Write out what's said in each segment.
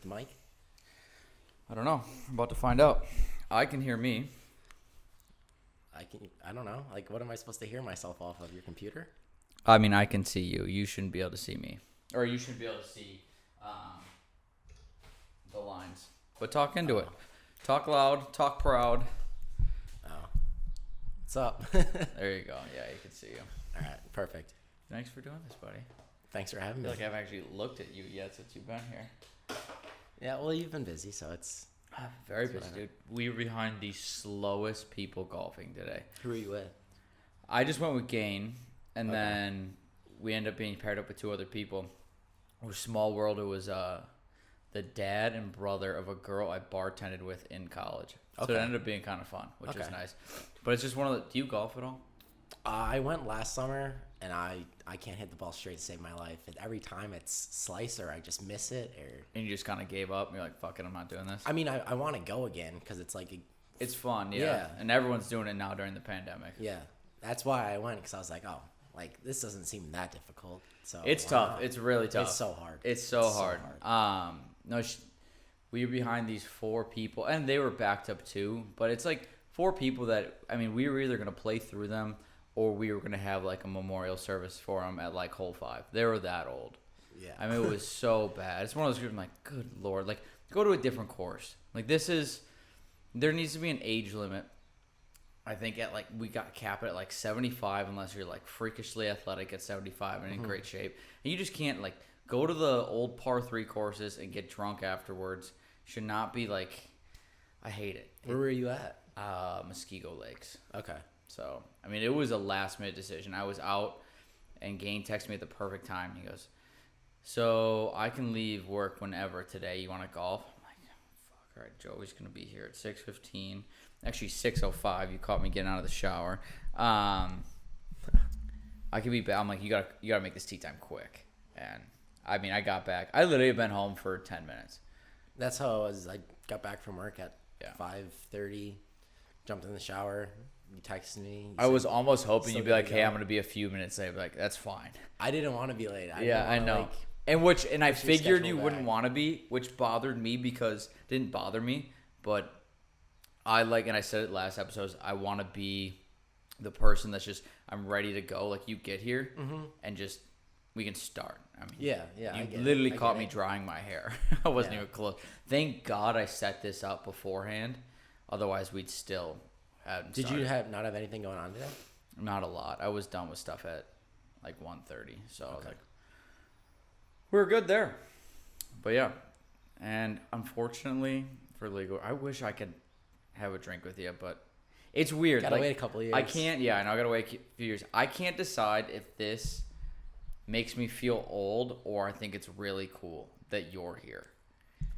the mic? I don't know. I'm about to find out. I can hear me. I don't know. Like, what am I supposed to hear myself off of? Your computer? I mean, I can see you. You shouldn't be able to see me. Or you shouldn't be able to see the lines. But talk into it. Talk loud. Talk proud. Oh. What's up? There you go. Yeah, you can see you. All right. Perfect. Thanks for doing this, buddy. Thanks for having I me. feel like I haven't actually looked at you yet since you've been here. Yeah, well, you've been busy, so it's... Very busy, dude. We were behind the slowest people golfing today. Who are you with? I just went with Gain, and Okay. then we ended up being paired up with two other people. It was small world. It was the dad and brother of a girl I bartended with in college. So Okay. it ended up being kind of fun, which was Okay. nice. But it's just one of the... Do you golf at all? I went last summer, and I can't hit the ball straight to save my life. Every time it's slice or I just miss it. And you just kind of gave up, and you're like, fuck it, I'm not doing this? I mean, I want to go again because it's like... It's fun, yeah. Yeah. And everyone's doing it now during the pandemic. Yeah. That's why I went, because I was like, oh, like, this doesn't seem that difficult. So It's why tough. not? It's really tough. It's so hard. It's so hard. We were behind these four people, and they were backed up too. But it's like four people that, I mean, we were either going to play through them or we were going to have like a memorial service for them at like hole 5. They were that old. Yeah. I mean, it was so bad. It's one of those groups I'm like, good Lord. Like, go to a different course. Like, there needs to be an age limit. I think we got capped at like 75 unless you're like freakishly athletic at 75 and in great shape. And you just can't like go to the old par 3 courses and get drunk afterwards. Should not be like, I hate it. Where were you at? Muskego Lakes. Okay. So, I mean, it was a last minute decision. I was out and Gain texted me at the perfect time. He goes, so I can leave work whenever today. You want to golf? I'm like, fuck, all right, Joey's going to be here at 6:15. Actually, 6:05. You caught me getting out of the shower. I could be back. I'm like, you gotta make this tee time quick. And I mean, I got back. I literally have been home for 10 minutes. That's how I was. I got back from work at Yeah. 5:30, jumped in the shower. You texted me. I was almost hoping still you'd be good like, to hey, go. I'm gonna be a few minutes late. I'd be like, that's fine. I didn't want to be late. Yeah, I didn't know. wanna, And I push your figured schedule you wouldn't back. want to be, which bothered me because didn't bother me, but and I said it last episode, I want to be the person that's just, I'm ready to go. Like, you get here and just, we can start. I mean, Yeah, I you get it. literally I caught get me it. drying my hair. I wasn't Yeah. even close. Thank God I set this up beforehand. Otherwise, we'd still have Did you not have anything going on today? Not a lot. I was done with stuff at like 1:30, so I was Okay. like, we're good there. But yeah, and unfortunately for legal, I wish I could have a drink with you, but it's weird. Gotta like, wait a couple of years. I can't. Yeah, I know. I gotta wait a few years. I can't decide if this makes me feel old or I think it's really cool that you're here.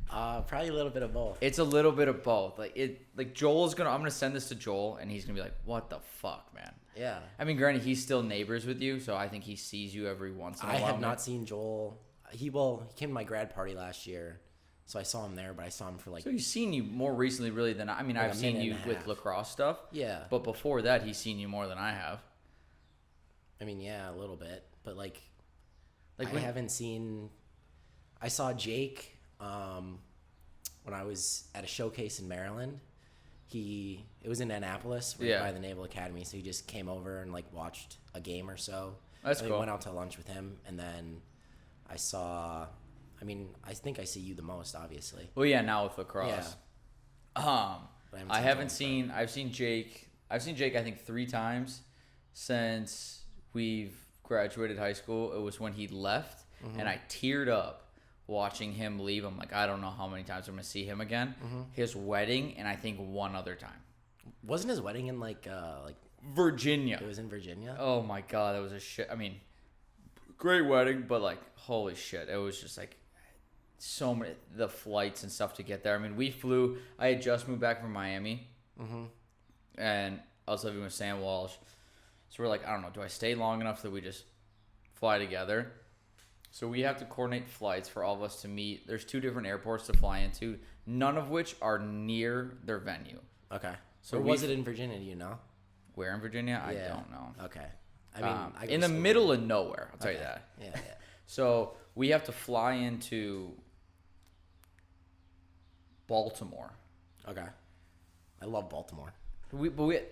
Probably a little bit of both. It's a little bit of both. Like Joel's I'm gonna send this to Joel, and he's gonna be like, "What the fuck, man." Yeah. I mean, granted, he's still neighbors with you, so I think he sees you every once in a I while. have not seen Joel. He came to my grad party last year, so I saw him there, but I saw him for like... So he's seen you more recently, really, than I mean. Like I've a seen minute you and a with half. lacrosse stuff. Yeah. But before that, he's seen you more than I have. I mean, yeah, a little bit, but like Like I when, haven't seen... I saw Jake when I was at a showcase in Maryland. It was in Annapolis, right Yeah. by the Naval Academy, so he just came over and like watched a game or so. That's and cool. We went out to lunch with him, and then I think I see you the most, obviously. Well, yeah, now with lacrosse. Yeah. But I haven't Joel, seen. I've seen Jake. I think 3 times since we've graduated high school. It was when he left, and I teared up watching him leave. I'm like, I don't know how many times I'm gonna see him again. His wedding, and I think one other time. Wasn't his wedding in like Virginia. it was in Virginia? Oh my god, that was a shit. I mean, great wedding, but like, holy shit, it was just like so many the flights and stuff to get there. I mean, we flew. I had just moved back from Miami, and I was living with Sam Walsh. So we're like, I don't know, do I stay long enough that we just fly together? So we have to coordinate flights for all of us to meet. There's 2 different airports to fly into, none of which are near their venue. Okay. So Or was it in Virginia? Do you know? Where in Virginia? I Yeah. don't know. Okay. I mean, I go in to the school middle there. of nowhere, I'll tell you Okay. that. Yeah. So we have to fly into Baltimore. Okay. I love Baltimore.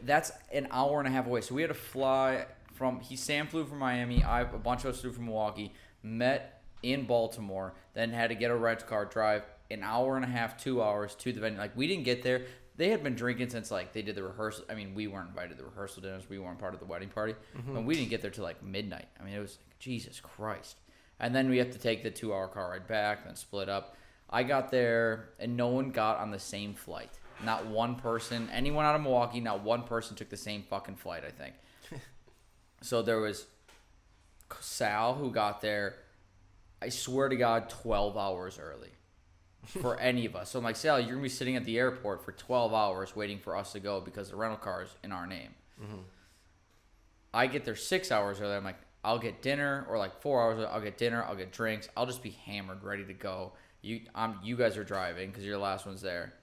That's an hour and a half away. So we had to fly from. Sam flew from Miami. A bunch of us flew from Milwaukee. Met in Baltimore. Then had to get a rental car, drive an hour and a half, 2 hours to the venue. Like, we didn't get there. They had been drinking since, like, they did the rehearsal. I mean, we weren't invited to the rehearsal dinners. We weren't part of the wedding party. And we didn't get there till, like, midnight. I mean, it was like, Jesus Christ. And then we have to take the 2-hour car ride back, then split up. I got there, and no one got on the same flight. Not one person. Anyone out of Milwaukee, not one person took the same fucking flight, I think. So there was Sal, who got there, I swear to God, 12 hours early. For any of us. So I'm like, Sal, you're going to be sitting at the airport for 12 hours waiting for us to go because the rental car is in our name. I get there 6 hours early. I'm like, I'll get dinner, or like 4 hours early. I'll get dinner. I'll get drinks. I'll just be hammered, ready to go. You guys are driving because you're the last ones there.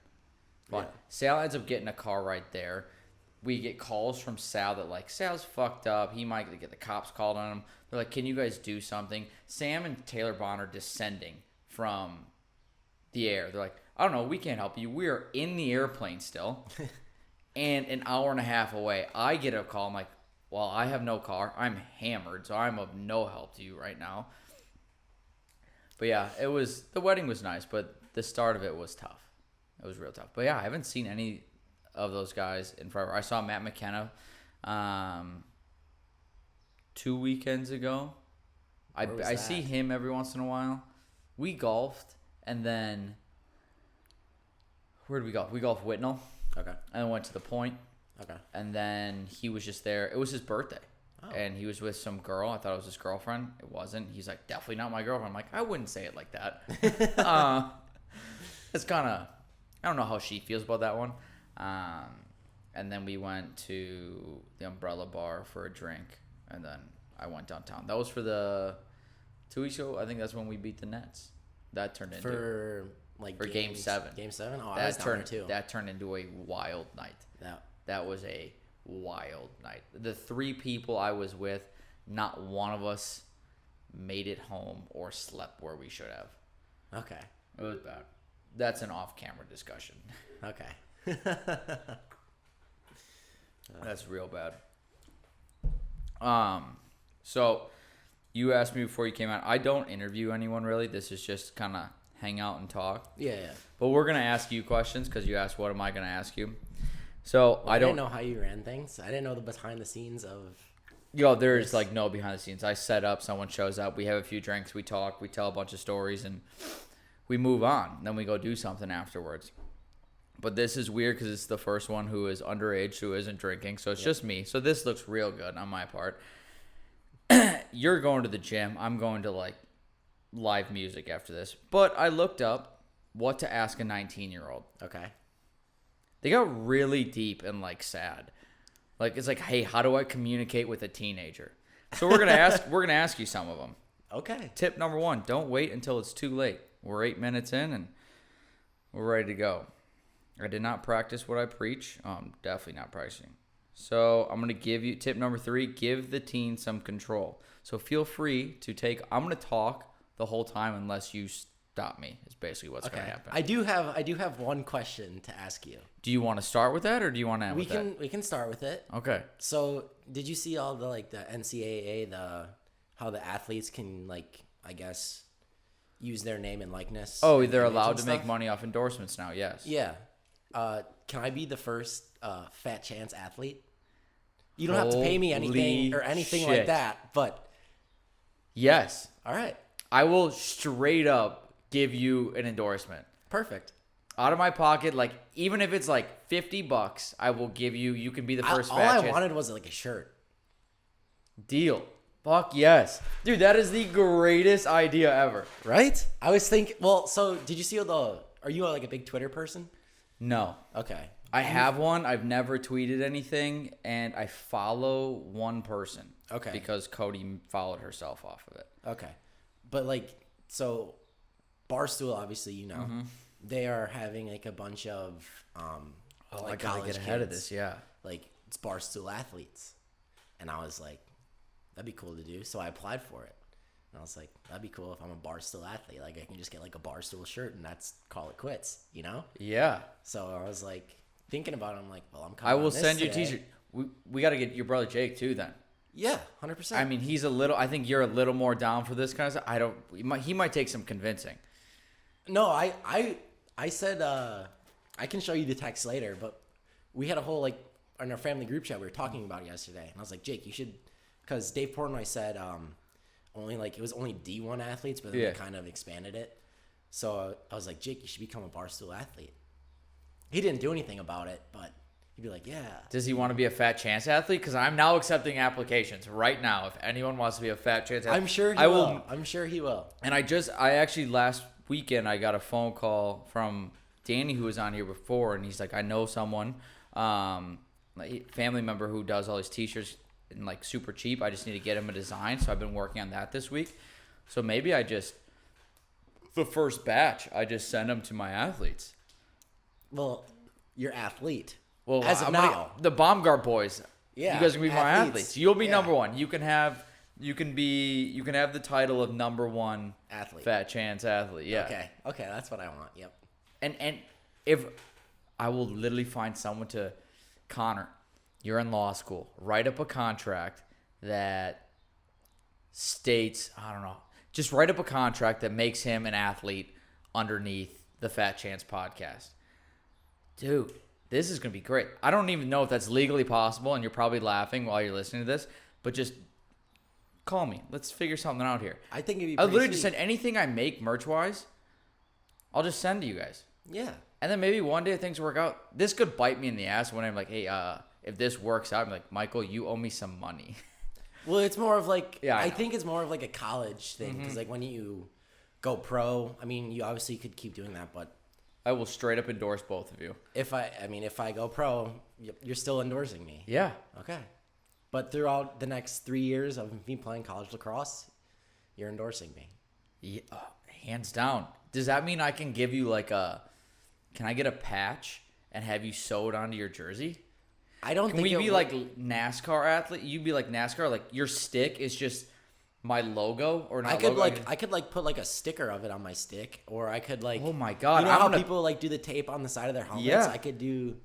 But Yeah. Sal ends up getting a car right there. We get calls from Sal that, like, Sal's fucked up. He might get the cops called on him. They're like, can you guys do something? Sam and Taylor Bond are descending from the air. They're like, I don't know, we can't help you. We're in the airplane still. And an hour and a half away, I get a call. I'm like, well, I have no car. I'm hammered, so I'm of no help to you right now. But yeah, the wedding was nice, but the start of it was tough. It was real tough. But yeah, I haven't seen any of those guys in forever. I saw Matt McKenna 2 weekends ago. I see him every once in a while. We golfed. And then, where did we golf? We golfed Whitnall. Okay. And then went to the Point. Okay. And then he was just there. It was his birthday. Oh. And he was with some girl. I thought it was his girlfriend. It wasn't. He's like, definitely not my girlfriend. I'm like, I wouldn't say it like that. It's kind of, I don't know how she feels about that one. And then we went to the Umbrella Bar for a drink. And then I went downtown. That was for the 2 weeks ago. I think that's when we beat the Nets. That turned into for Game 7. Game 7. Oh, I was down there too. That turned into a wild night. That was a wild night. The 3 people I was with, not one of us made it home or slept where we should have. Okay. It was bad. That's an off-camera discussion. Okay. That's real bad. So you asked me before you came out. I don't interview anyone really. This is just kind of hang out and talk. Yeah. But we're gonna ask you questions because you asked, "What am I gonna ask you?" So I didn't know how you ran things. I didn't know the behind the scenes of. There's like no behind the scenes. I set up. Someone shows up. We have a few drinks. We talk. We tell a bunch of stories, and we move on. Then we go do something afterwards. But this is weird because it's the first one who is underage, who isn't drinking. So it's just me. So this looks real good on my part. You're going to the gym. I'm going to like live music after this. But I looked up what to ask a 19-year-old. Okay. They got really deep and like sad. Like it's like, hey, how do I communicate with a teenager? So we're gonna ask you some of them. Okay. Tip number 1: don't wait until it's too late. We're 8 minutes in and we're ready to go. I did not practice what I preach. I'm definitely not practicing. So I'm going to give you tip number 3, give the teen some control. So feel free to I'm going to talk the whole time unless you stop me is basically what's going to happen. I do have one question to ask you. Do you want to start with that or do you want to end with that? We can start with it. Okay. So did you see all the the NCAA, how the athletes can I guess use their name and likeness? Oh, they're allowed to make money off endorsements now, yes. Yeah. Can I be the first Fat Chance athlete? You don't have to pay me anything or anything like that, but yes. All right. I will straight up give you an endorsement. Perfect. Out of my pocket, even if it's $50, I will give you. You can be the first. All I wanted was a shirt. Deal. Fuck yes, dude. That is the greatest idea ever. Right? I was thinking. Well, so did you see are you a big Twitter person? No. Okay. I have one. I've never tweeted anything, and I follow one person. Okay. Because Cody followed herself off of it. Okay. But so Barstool, obviously, they are having a bunch of I gotta college get ahead of kids. this. Yeah. It's Barstool athletes, and I was like, that'd be cool to do. So I applied for it, And I was like, that'd be cool if I'm a Barstool athlete. Like, I can just get like a Barstool shirt and call it quits, you know? Yeah. So I was like thinking about it. I'm like, well, I'm I coming will on this send you a today. t-shirt. We got to get your brother Jake too then. Yeah, 100%. I mean, I think you're a little more down for this kind of stuff. He might take some convincing. No, I said, I can show you the text later, but we had a whole, like, in our family group chat, we were talking about it yesterday. And I was like, Jake, you should, because Dave Portnoy said, it was only D1 athletes, but then they kind of expanded it. So I was like, Jake, you should become a Barstool athlete. He didn't do anything about it, but he'd be like, yeah. Does he want to be a Fat Chance athlete? Because I'm now accepting applications right now. If anyone wants to be a Fat Chance athlete, I'm sure he will. I'm sure he will. And I actually last weekend I got a phone call from Danny, who was on here before, and he's like, I know someone, family member who does all these t-shirts and like super cheap. I just need to get him a design, so I've been working on that this week. So maybe the first batch, I just send them to my athletes. Well, you're athlete. Well, as of now, the Baumgardt boys. Yeah, you guys can be my athletes. You'll be number one. You can have the title of number one athlete, Fat Chance athlete. Yeah. Okay, that's what I want. Yep. And if I will literally find someone to, Connor, you're in law school, write up a contract that states, I don't know, just write up a contract that makes him an athlete underneath the Fat Chance podcast. Dude, this is going to be great. I don't even know if that's legally possible, and you're probably laughing while you're listening to this, but just call me. Let's figure something out here. I think it'd be I'll literally sweet. just send anything I make merch-wise, I'll just send to you guys. Yeah. And then maybe one day things work out. This could bite me in the ass when I'm like, hey, if this works out, I'm like, Michael, you owe me some money. Well, it's more of like, I know. think it's more of like a college thing. Because like when you go pro, I mean, you obviously could keep doing that, but I will straight up endorse both of you. if I go pro, you're still endorsing me. Yeah. Okay. But throughout the next 3 years of me playing college lacrosse, you're endorsing me. Yeah, hands down. Does that mean I can give you can I get a patch and have you sewed onto your jersey? I don't Can think we it be would- like NASCAR athlete? You'd be like NASCAR, like your stick is just my logo or not I could logo. I could put like a sticker of it on my stick, or I could like. Oh my God, You know I'm how gonna- people like do the tape on the side of their helmets? Yeah. I could do.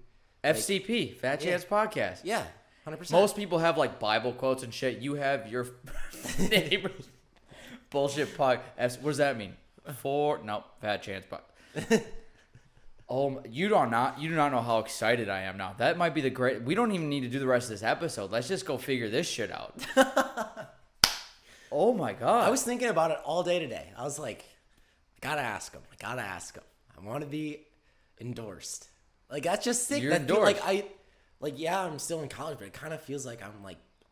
FCP, Fat Chance Podcast. Yeah, 100%. Most people have like Bible quotes and shit. You have your bullshit podcast. What does that mean? Fat Chance Podcast. Oh, you do not know how excited I am now. That might be the great. We don't even need to do the rest of this episode. Let's just go figure this shit out. Oh my God. I was thinking about it all day today. I was like, I gotta ask him. I want to be endorsed. Like that's just sick. You're That feel, endorsed. I'm still in college, but it kind of feels like I'm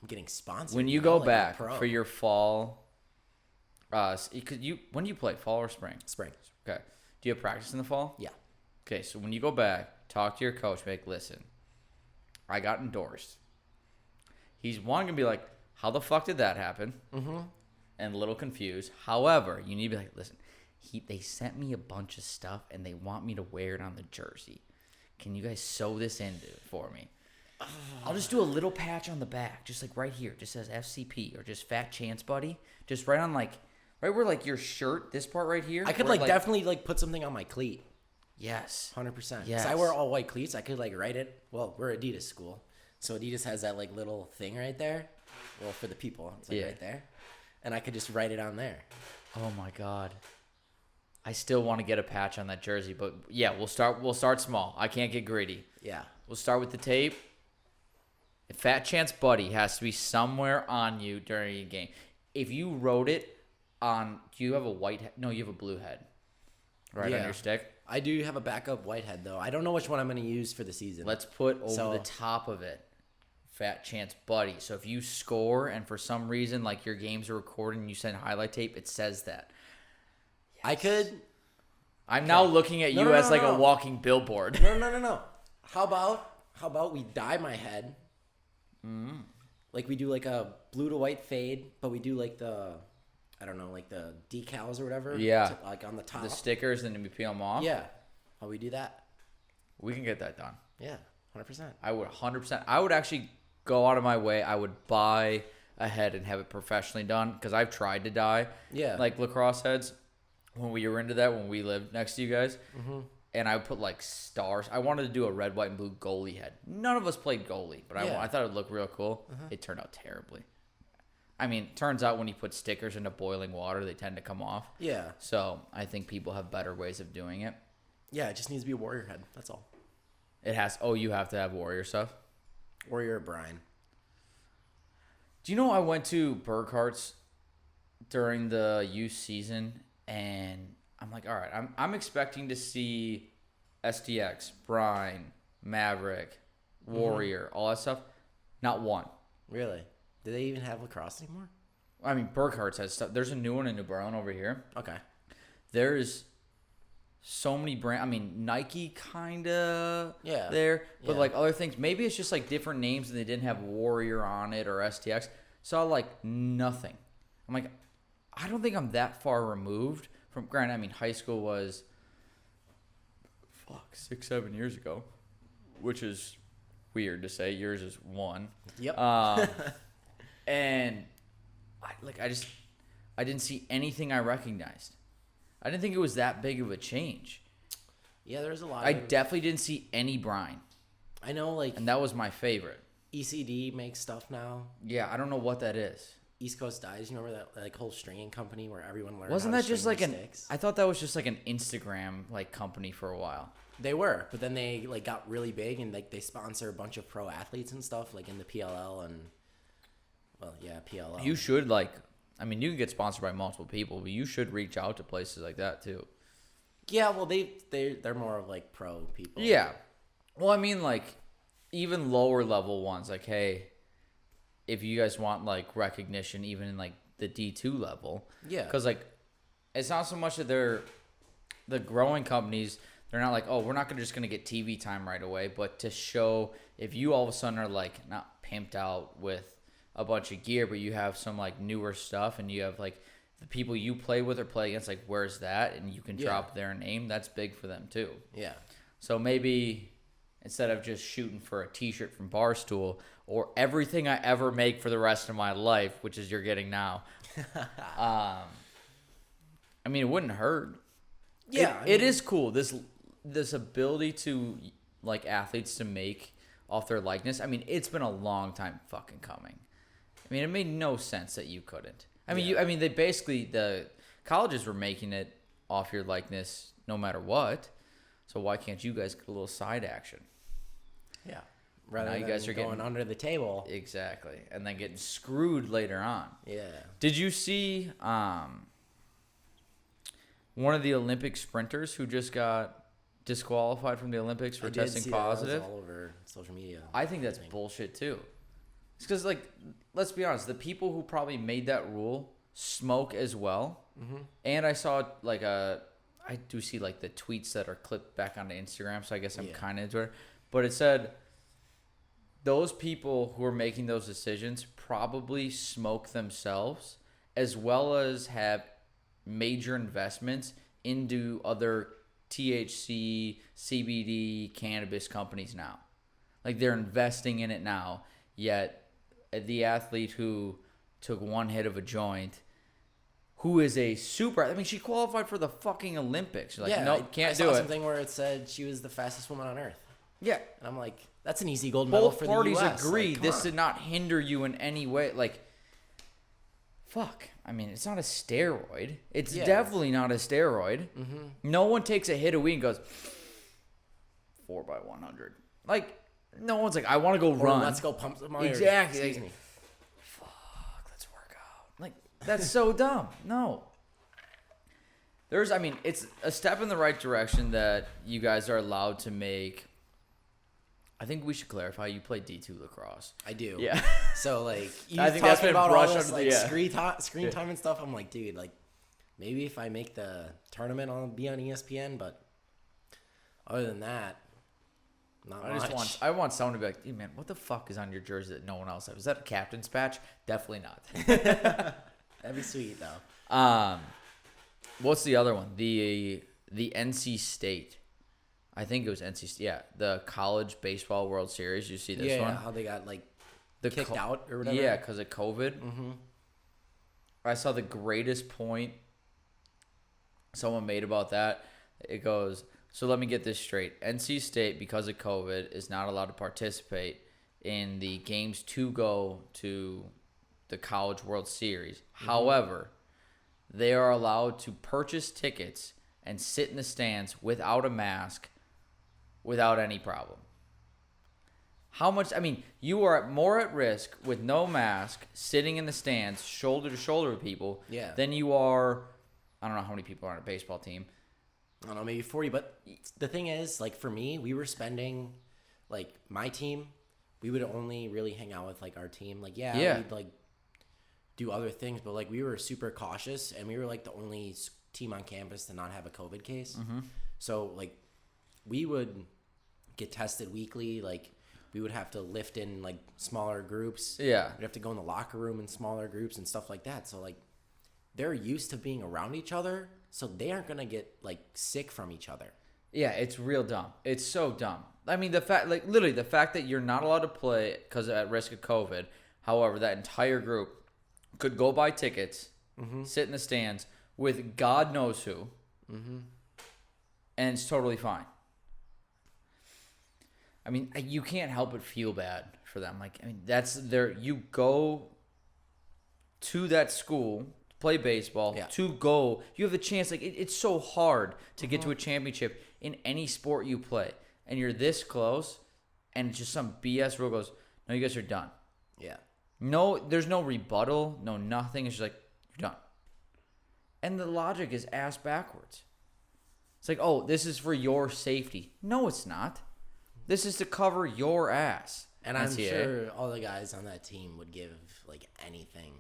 getting sponsored. When you know, go like, I'm back pro. for your fall, when do you play? Fall or spring? spring. Okay. Do you have practice in the fall? Yeah. Okay, so when you go back, talk to your coach, be like, listen, I got endorsed. He's going to be like, how the fuck did that happen? Mm-hmm. And a little confused. However, you need to be like, listen, they sent me a bunch of stuff and they want me to wear it on the jersey. Can you guys sew this into it for me? I'll just do a little patch on the back, just like right here. Just says FCP or just Fat Chance Buddy. Just right on right where like your shirt, this part right here. I could definitely put something on my cleat. Yes. 100%. Yes. I wear all white cleats. I could write it. Well, we're Adidas school, so Adidas has that little thing right there. Well, for the people, it's right there, and I could just write it on there. Oh my God. I still want to get a patch on that jersey, but yeah, we'll start small. I can't get greedy. Yeah. We'll start with the tape. Fat Chance Buddy has to be somewhere on you during a game. If you wrote it on, do you have a white head? No, you have a blue head. Right on your stick. I do have a backup white head though. I don't know which one I'm going to use for the season. Let's put over the top of it, Fat Chance Buddy. So if you score and for some reason like your games are recorded and you send highlight tape, it says that. I could. I'm now looking at you as a walking billboard. No. How about we dye my head? Like we do a blue to white fade, but we do the decals or whatever. Yeah. On the top. The stickers and then we peel them off. Yeah. How we do that? We can get that done. Yeah. 100%. I would 100%. I would actually go out of my way. I would buy ahead and have it professionally done, because I've tried to dye like lacrosse heads when we were into that, when we lived next to you guys. And I would put like stars. I wanted to do a red, white, and blue goalie head. None of us played goalie, but I thought it would look real cool. It turned out terribly. I mean, turns out when you put stickers into boiling water, they tend to come off. Yeah. So I think people have better ways of doing it. Yeah, it just needs to be a warrior head. That's all. It has. Oh, you have to have warrior stuff? Warrior or brine. Do you know I went to Baumgardt's during the youth season, and I'm like, all right, I'm expecting to see SDX, brine, Maverick, warrior, all that stuff. Not one. Really? Do they even have lacrosse anymore? I mean, Baumgardt's has stuff. There's a new one in New Berlin over here. Okay. There's so many brands. I mean, Nike kind of there, but like other things. Maybe it's just like different names and they didn't have Warrior on it or STX. Saw like nothing. I'm like, I don't think I'm that far removed from. Granted, I mean, high school was 6-7 years ago, which is weird to say. Yours is 1. Yep. And I didn't see anything I recognized. I didn't think it was that big of a change. Yeah, there's a lot. I definitely didn't see any brine. I know, like, and that was my favorite. ECD makes stuff now. Yeah, I don't know what that is. East Coast Dyes, you remember that like whole stringing company where everyone learned? Wasn't how that to just string like sticks? I thought that was just like an Instagram like company for a while. They were, but then they like got really big and like they sponsor a bunch of pro athletes and stuff like in the PLL and PLL. You should like, I mean, you can get sponsored by multiple people, but you should reach out to places like that too. Yeah, well, they're more of like pro people. Yeah, well, I mean, like even lower level ones, like, hey, if you guys want like recognition, even in like the D2 level, because like it's not so much that they're the growing companies. They're not like, oh, we're not just gonna get TV time right away, but to show if you all of a sudden are like not pimped out with a bunch of gear, but you have some like newer stuff and you have like the people you play with or play against, like where's that, and you can drop their name. That's big for them too. Yeah. So maybe instead of just shooting for a T-shirt from Barstool or everything I ever make for the rest of my life, which is you're getting now. I mean, it wouldn't hurt. Yeah, it is cool. This ability to like athletes to make off their likeness. I mean, it's been a long time fucking coming. I mean, it made no sense that you couldn't. I mean, they basically the colleges were making it off your likeness no matter what. So why can't you guys get a little side action? Yeah. Rather than you guys are going under the table. Exactly. And then getting screwed later on. Yeah. Did you see one of the Olympic sprinters who just got disqualified from the Olympics for testing positive? That was all over social media. I think that's bullshit too. It's because, like, let's be honest, the people who probably made that rule smoke as well. Mm-hmm. And I saw I do see like the tweets that are clipped back onto Instagram, so I guess I'm kind of into it. But it said those people who are making those decisions probably smoke themselves, as well as have major investments into other THC, CBD, cannabis companies now. Like they're investing in it now, yet the athlete who took one hit of a joint, who is a super, I mean, she qualified for the fucking Olympics. Like, no, can't do it. I saw something where it said she was the fastest woman on earth. Yeah. And I'm like, that's an easy gold medal for the US. Both parties agree this did not hinder you in any way. Like, fuck. I mean, it's not a steroid. It's definitely not a steroid. Mm-hmm. No one takes a hit of weed and goes 4x100. Like, no one's like, I want to go run. Let's go pump some iron. Exactly. Excuse me. Fuck, let's work out. Like, that's so dumb. No. It's a step in the right direction that you guys are allowed to make. I think we should clarify. You play D2 lacrosse. I do. Yeah. So like, you I think that's been about all this like screen time and stuff. I'm like, dude, like maybe if I make the tournament, I'll be on ESPN. But other than that, not much. I want someone to be like, hey man, what the fuck is on your jersey that no one else has? Is that a captain's patch? Definitely not. That'd be sweet though. What's the other one? The NC State. I think it was NC State. Yeah, the College Baseball World Series. You see this one? Yeah, how they got like kicked out or whatever. Yeah, because of COVID. Mm-hmm. I saw the greatest point someone made about that. It goes, so let me get this straight. NC State, because of COVID, is not allowed to participate in the games to go to the College World Series. Mm-hmm. However, they are allowed to purchase tickets and sit in the stands without a mask without any problem. How much, I mean, you are more at risk with no mask, sitting in the stands, shoulder to shoulder with people, than you are, I don't know how many people are on a baseball team. I don't know, maybe 40, but the thing is, like, for me, we were spending, like, my team, we would only really hang out with, like, our team. Like, we'd, like, do other things, but, like, we were super cautious, and we were, like, the only team on campus to not have a COVID case. Mm-hmm. So, like, we would get tested weekly, like, we would have to lift in, like, smaller groups. Yeah. We'd have to go in the locker room in smaller groups and stuff like that. So, like, they're used to being around each other, so they aren't going to get, like, sick from each other. Yeah, it's real dumb. It's so dumb. I mean, the fact, like, literally, the fact that you're not allowed to play because at risk of COVID, however, that entire group could go buy tickets, sit in the stands with God knows who, and it's totally fine. I mean, you can't help but feel bad for them. Like, I mean, that's their, you go to that school, play baseball, you have a chance. Like, it's so hard to get to a championship in any sport you play. And you're this close, and just some BS rule goes, no, you guys are done. Yeah. No, there's no rebuttal, no nothing. It's just like, you're done. And the logic is ass backwards. It's like, oh, this is for your safety. No, it's not. This is to cover your ass. And I'm sure all the guys on that team would give, like, anything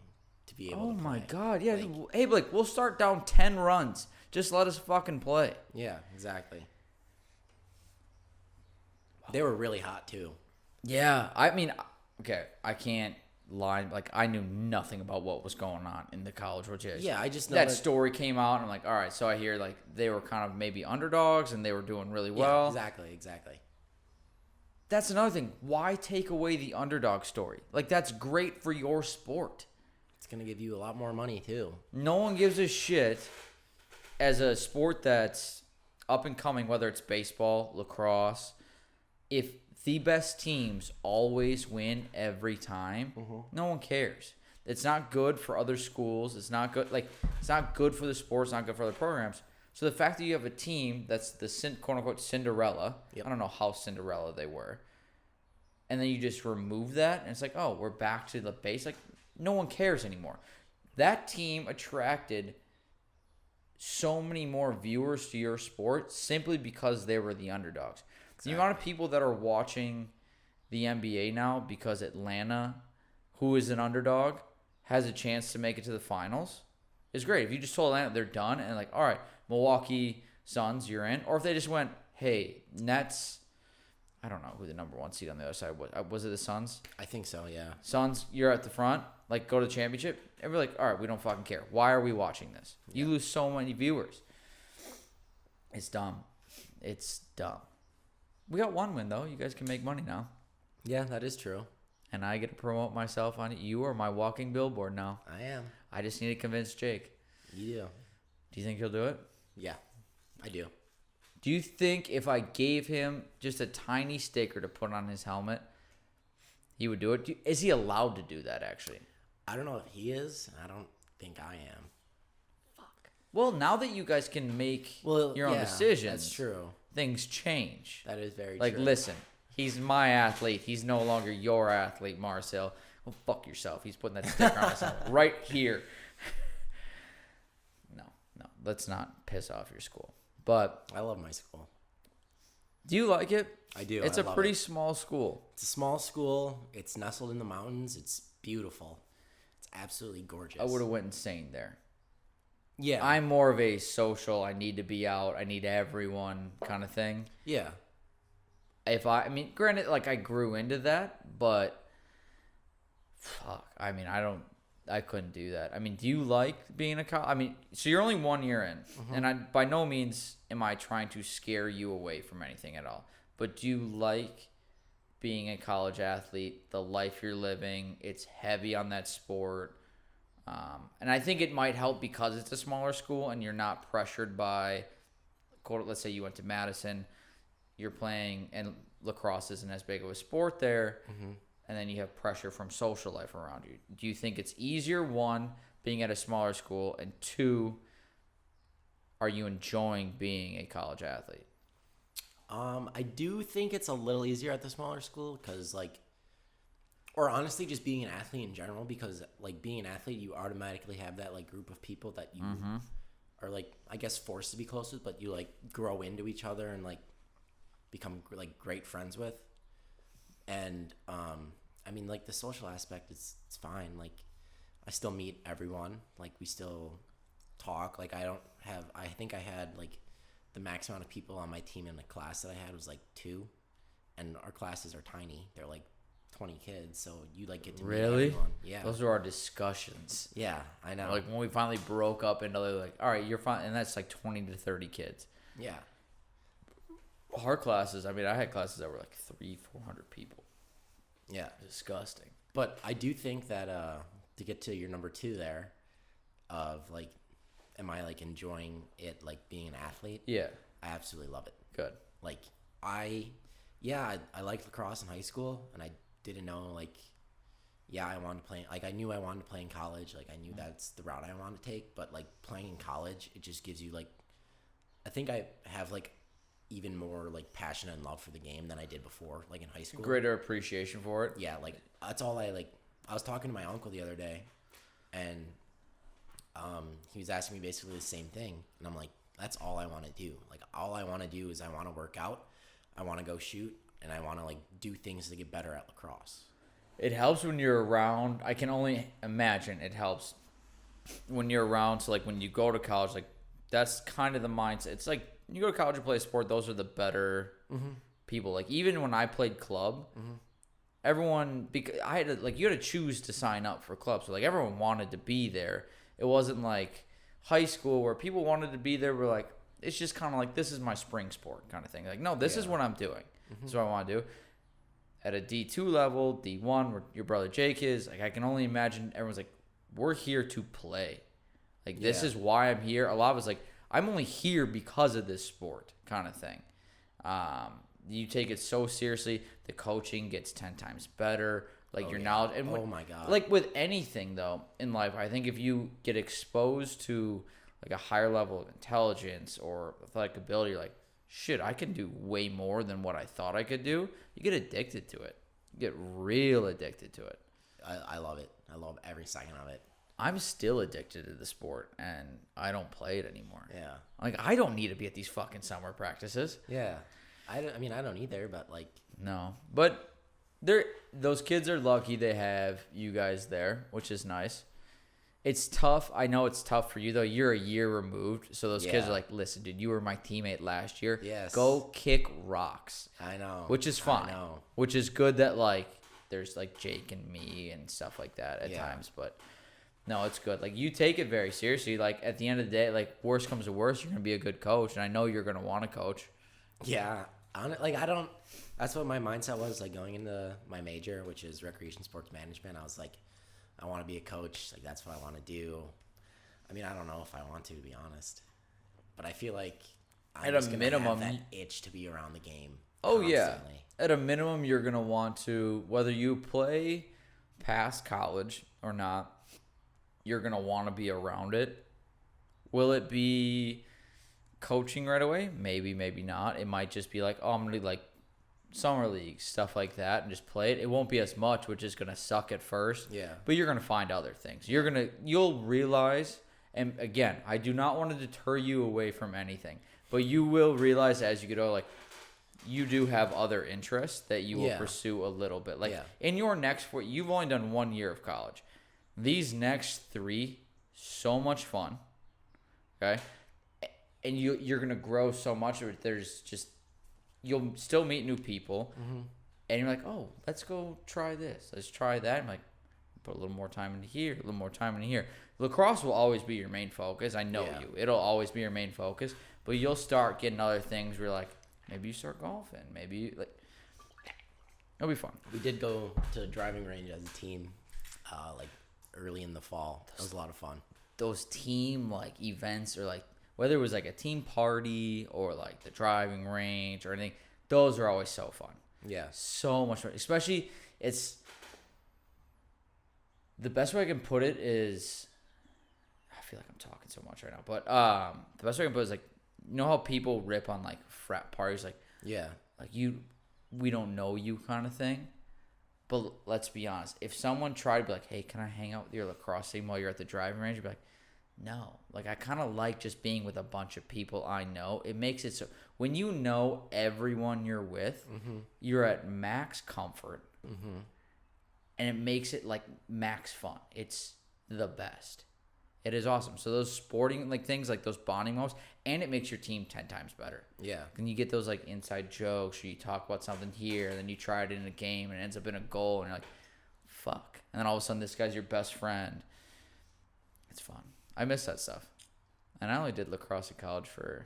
to be able to play. Oh, my God. Yeah. Like, hey, Blake, we'll start down 10 runs. Just let us fucking play. Yeah, exactly. They were really hot, too. Yeah. I mean, okay, I can't lie. Like, I knew nothing about what was going on in the College World Series. Yeah, I just know that story came out, and I'm like, all right, so I hear, like, they were kind of maybe underdogs, and they were doing really well. Yeah, exactly. That's another thing. Why take away the underdog story? Like, that's great for your sport. It's going to give you a lot more money, too. No one gives a shit as a sport that's up and coming, whether it's baseball, lacrosse. If the best teams always win every time, no one cares. It's not good for other schools. It's not good. Like, it's not good for the sport. It's not good for other programs. So the fact that you have a team that's the quote-unquote Cinderella, I don't know how Cinderella they were, and then you just remove that, and it's like, oh, we're back to the base. Like, no one cares anymore. That team attracted so many more viewers to your sport simply because they were the underdogs. Exactly. The amount of people that are watching the NBA now because Atlanta, who is an underdog, has a chance to make it to the finals is great. If you just told Atlanta they're done and like, all right, Milwaukee Suns, you're in. Or if they just went, hey, Nets, I don't know who the number one seed on the other side was. Was it the Suns? I think so, yeah. Suns, you're at the front. Like, go to the championship. And we're like, all right, we don't fucking care. Why are we watching this? You lose so many viewers. It's dumb. It's dumb. We got one win, though. You guys can make money now. Yeah, that is true. And I get to promote myself on it. You are my walking billboard now. I am. I just need to convince Jake. You do. Do you think he'll do it? Yeah, I do. Do you think if I gave him just a tiny sticker to put on his helmet, he would do it? Is he allowed to do that, actually? I don't know if he is. I don't think I am. Fuck. Well, now that you guys can make your own decisions, that's true. Things change. That is very true. Like, listen, he's my athlete. He's no longer your athlete, Marcel. Well, fuck yourself. He's putting that sticker on his helmet right here. No, let's not piss off your school. But I love my school. Do you like it? I do. It's a pretty small school. It's a small school. It's nestled in the mountains. It's beautiful. It's absolutely gorgeous. I would have went insane there. Yeah. I'm more of a social, I need to be out, I need everyone kind of thing. Yeah. I mean, granted, like, I grew into that, but fuck. I mean, I couldn't do that. I mean, do you like being a college? I mean, so you're only 1 year in, and by no means am I trying to scare you away from anything at all. But do you like being a college athlete, the life you're living. It's heavy on that sport. And I think it might help because it's a smaller school and you're not pressured by, quote, let's say you went to Madison, you're playing, and lacrosse isn't as big of a sport there, and then you have pressure from social life around you. Do you think it's easier, one, being at a smaller school, and two, are you enjoying being a college athlete? I do think it's a little easier at the smaller school because, like, or honestly, just being an athlete in general, because, like, being an athlete, you automatically have that, like, group of people that you are, like, I guess forced to be close with, but you, like, grow into each other and, like, become, like, great friends with. And, I mean, like, the social aspect, it's fine. Like, I still meet everyone. Like, we still talk. Like, I think I had, like, the max amount of people on my team in the class that I had was, like, 2. And our classes are tiny. They're, like, 20 kids, so you, like, get to meet everyone. Yeah. Those are our discussions. Yeah, I know. Like, when we finally broke up into, like, all right, you're fine. And that's, like, 20 to 30 kids. Yeah. Our classes, I mean, I had classes that were, like, 300-400 people. Yeah. Disgusting. But I do think that to get to your number 2 there of, like, am I, like, enjoying it, like, being an athlete? Yeah. I absolutely love it. Good. Like, I liked lacrosse in high school, and I didn't know, like, I wanted to play, like, I knew I wanted to play in college. Like, I knew that's the route I wanted to take, but, like, playing in college, it just gives you, like, I think I have, like, even more, like, passion and love for the game than I did before, like, in high school. Greater appreciation for it. Yeah, like, that's all I was talking to my uncle the other day, and he was asking me basically the same thing, and I'm like, that's all I want to do. Like, all I want to do is I want to work out, I want to go shoot, and I want to, like, do things to get better at lacrosse. It helps when you're around. I can only imagine it helps when you're around. So, like, when you go to college, like, that's kind of the mindset. It's like you go to college and play a sport, those are the better people. Like, even when I played club, everyone, because I had to, like, you had to choose to sign up for clubs. So, like, everyone wanted to be there. It wasn't like high school where people wanted to be there. We're like, it's just kind of like, this is my spring sport kind of thing. Like, no, this is what I'm doing. This is what I want to do. At a D2 level, D1, where your brother Jake is, like, I can only imagine everyone's like, we're here to play. Like, this is why I'm here. A lot of us, like, I'm only here because of this sport kind of thing. You take it so seriously. The coaching gets 10 times better. Like, your knowledge. And oh, my God. Like, with anything, though, in life, I think if you get exposed to, like, a higher level of intelligence or athletic ability, you're like, shit, I can do way more than what I thought I could do. You get addicted to it. You get real addicted to it. I love it. I love every second of it. I'm still addicted to the sport, and I don't play it anymore. Yeah. Like, I don't need to be at these fucking summer practices. Yeah. I mean, I don't either, but, like... No. But those kids are lucky they have you guys there, which is nice. It's tough. I know it's tough for you, though. You're a year removed, so those kids are like, listen, dude, you were my teammate last year. Yes. Go kick rocks. I know. Which is fine. I know. Which is good that, like, there's, like, Jake and me and stuff like that at times, but... No, it's good. Like, you take it very seriously. Like, at the end of the day, like, worst comes to worst, you're going to be a good coach. And I know you're going to want to coach. Yeah. That's what my mindset was, like, going into my major, which is recreation sports management. I was like, I want to be a coach. Like, that's what I want to do. I mean, I don't know if I want to be honest. But I feel like I'm at just a going to minimum, have that itch to be around the game. Oh, constantly. yeah. At a minimum, you're going to want to, whether you play past college or not, you're going to want to be around it. Will it be coaching right away? Maybe, maybe not. It might just be like, oh, I'm going to do, like, summer league, stuff like that, and just play it. It won't be as much, which is going to suck at first. Yeah. But you're going to find other things. You'll realize, and again, I do not want to deter you away from anything, but you will realize as you get older, like, you do have other interests that you will pursue a little bit. Like, in your next 4, you've only done 1 year of college. These next 3, so much fun, okay? And you're going to grow so much. There's just, you'll still meet new people. And you're like, oh, let's go try this. Let's try that. I'm like, put a little more time into here, a little more time into here. Lacrosse will always be your main focus. I know you. It'll always be your main focus. But you'll start getting other things where you're like, maybe you start golfing. Maybe you, like, It'll be fun. We did go to the driving range as a team, like early in the fall. That was a lot of fun. Those team like events or like whether it was like a team party or like the driving range or anything, those are always so fun. Yeah. So much fun. Especially it's the best way I can put it is I feel like I'm talking so much right now. But the best way I can put it is like you know how people rip on like frat parties like yeah. Like we don't know you kind of thing. But let's be honest. If someone tried to be like, hey, can I hang out with your lacrosse team while you're at the driving range? You'd be like, no. Like, I kind of like just being with a bunch of people I know. It makes it so when you know everyone you're with, you're at max comfort. And it makes it like max fun. It's the best. It is awesome. So those sporting like things like those bonding moments, and it makes your team 10 times better. Yeah. And you get those like inside jokes, or you talk about something here, and then you try it in a game, and it ends up in a goal, and you're like, fuck. And then all of a sudden, this guy's your best friend. It's fun. I miss that stuff. And I only did lacrosse in college for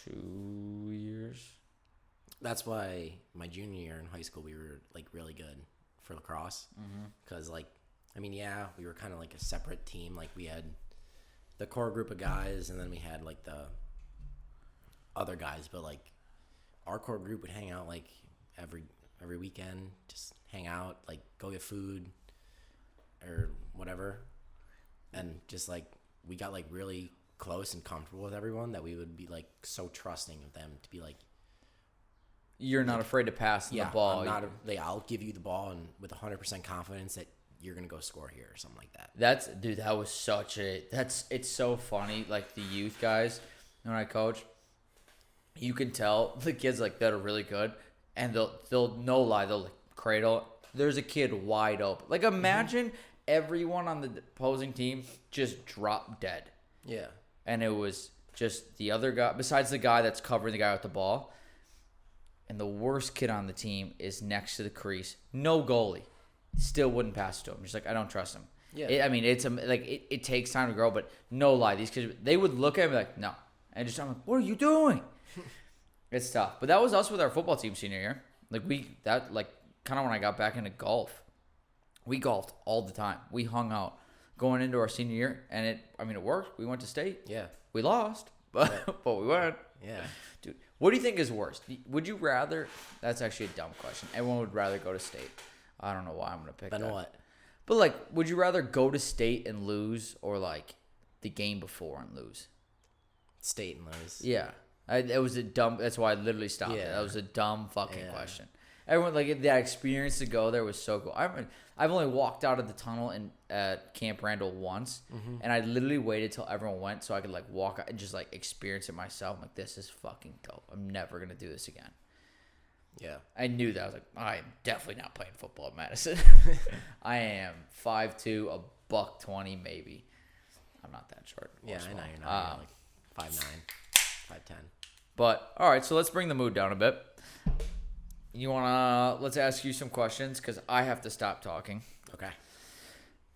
2 years. That's why my junior year in high school, we were like really good for lacrosse. Because like, I mean, yeah, we were kind of like a separate team. Like we had the core group of guys, and then we had like the other guys. But like our core group would hang out like every weekend, just hang out, like go get food or whatever, and just like we got like really close and comfortable with everyone that we would be like so trusting of them to be like. You're not afraid to pass the ball. I'll give you the ball and with 100% confidence that you're gonna go score here or something like that. That was such a it's so funny. Like the youth guys, when I coach, you can tell the kids like that are really good, and they'll no lie, they'll like cradle. There's a kid wide open. Like imagine everyone on the opposing team just dropped dead. Yeah, and it was just the other guy besides the guy that's covering the guy with the ball, and the worst kid on the team is next to the crease, no goalie. Still wouldn't pass it to him. Just like I don't trust him. Yeah. It takes time to grow, but no lie, these kids they would look at me like no, and just I'm like, what are you doing? It's tough. But that was us with our football team senior year. Like kind of when I got back into golf, we golfed all the time. We hung out going into our senior year, and it worked. We went to state. Yeah, we lost, but we went. Yeah, dude, what do you think is worse? Would you rather? That's actually a dumb question. Everyone would rather go to state. I don't know why I'm going to pick that. Then what? But, like, would you rather go to state and lose or, like, the game before and lose? State and lose. Yeah. It was a dumb – that's why I literally stopped it. That was a dumb fucking question. Everyone, like, that experience to go there was so cool. I've only walked out of the tunnel at Camp Randall once, and I literally waited till everyone went so I could, like, walk out and just, like, experience it myself. I'm like, this is fucking dope. I'm never going to do this again. Yeah. I knew that. I was like, I am definitely not playing football at Madison. I am 5'2", $120 maybe. I'm not that short. Yeah, I know you're not. You're like 5'9", 5'10". But, all right, so let's bring the mood down a bit. Let's ask you some questions because I have to stop talking. Okay.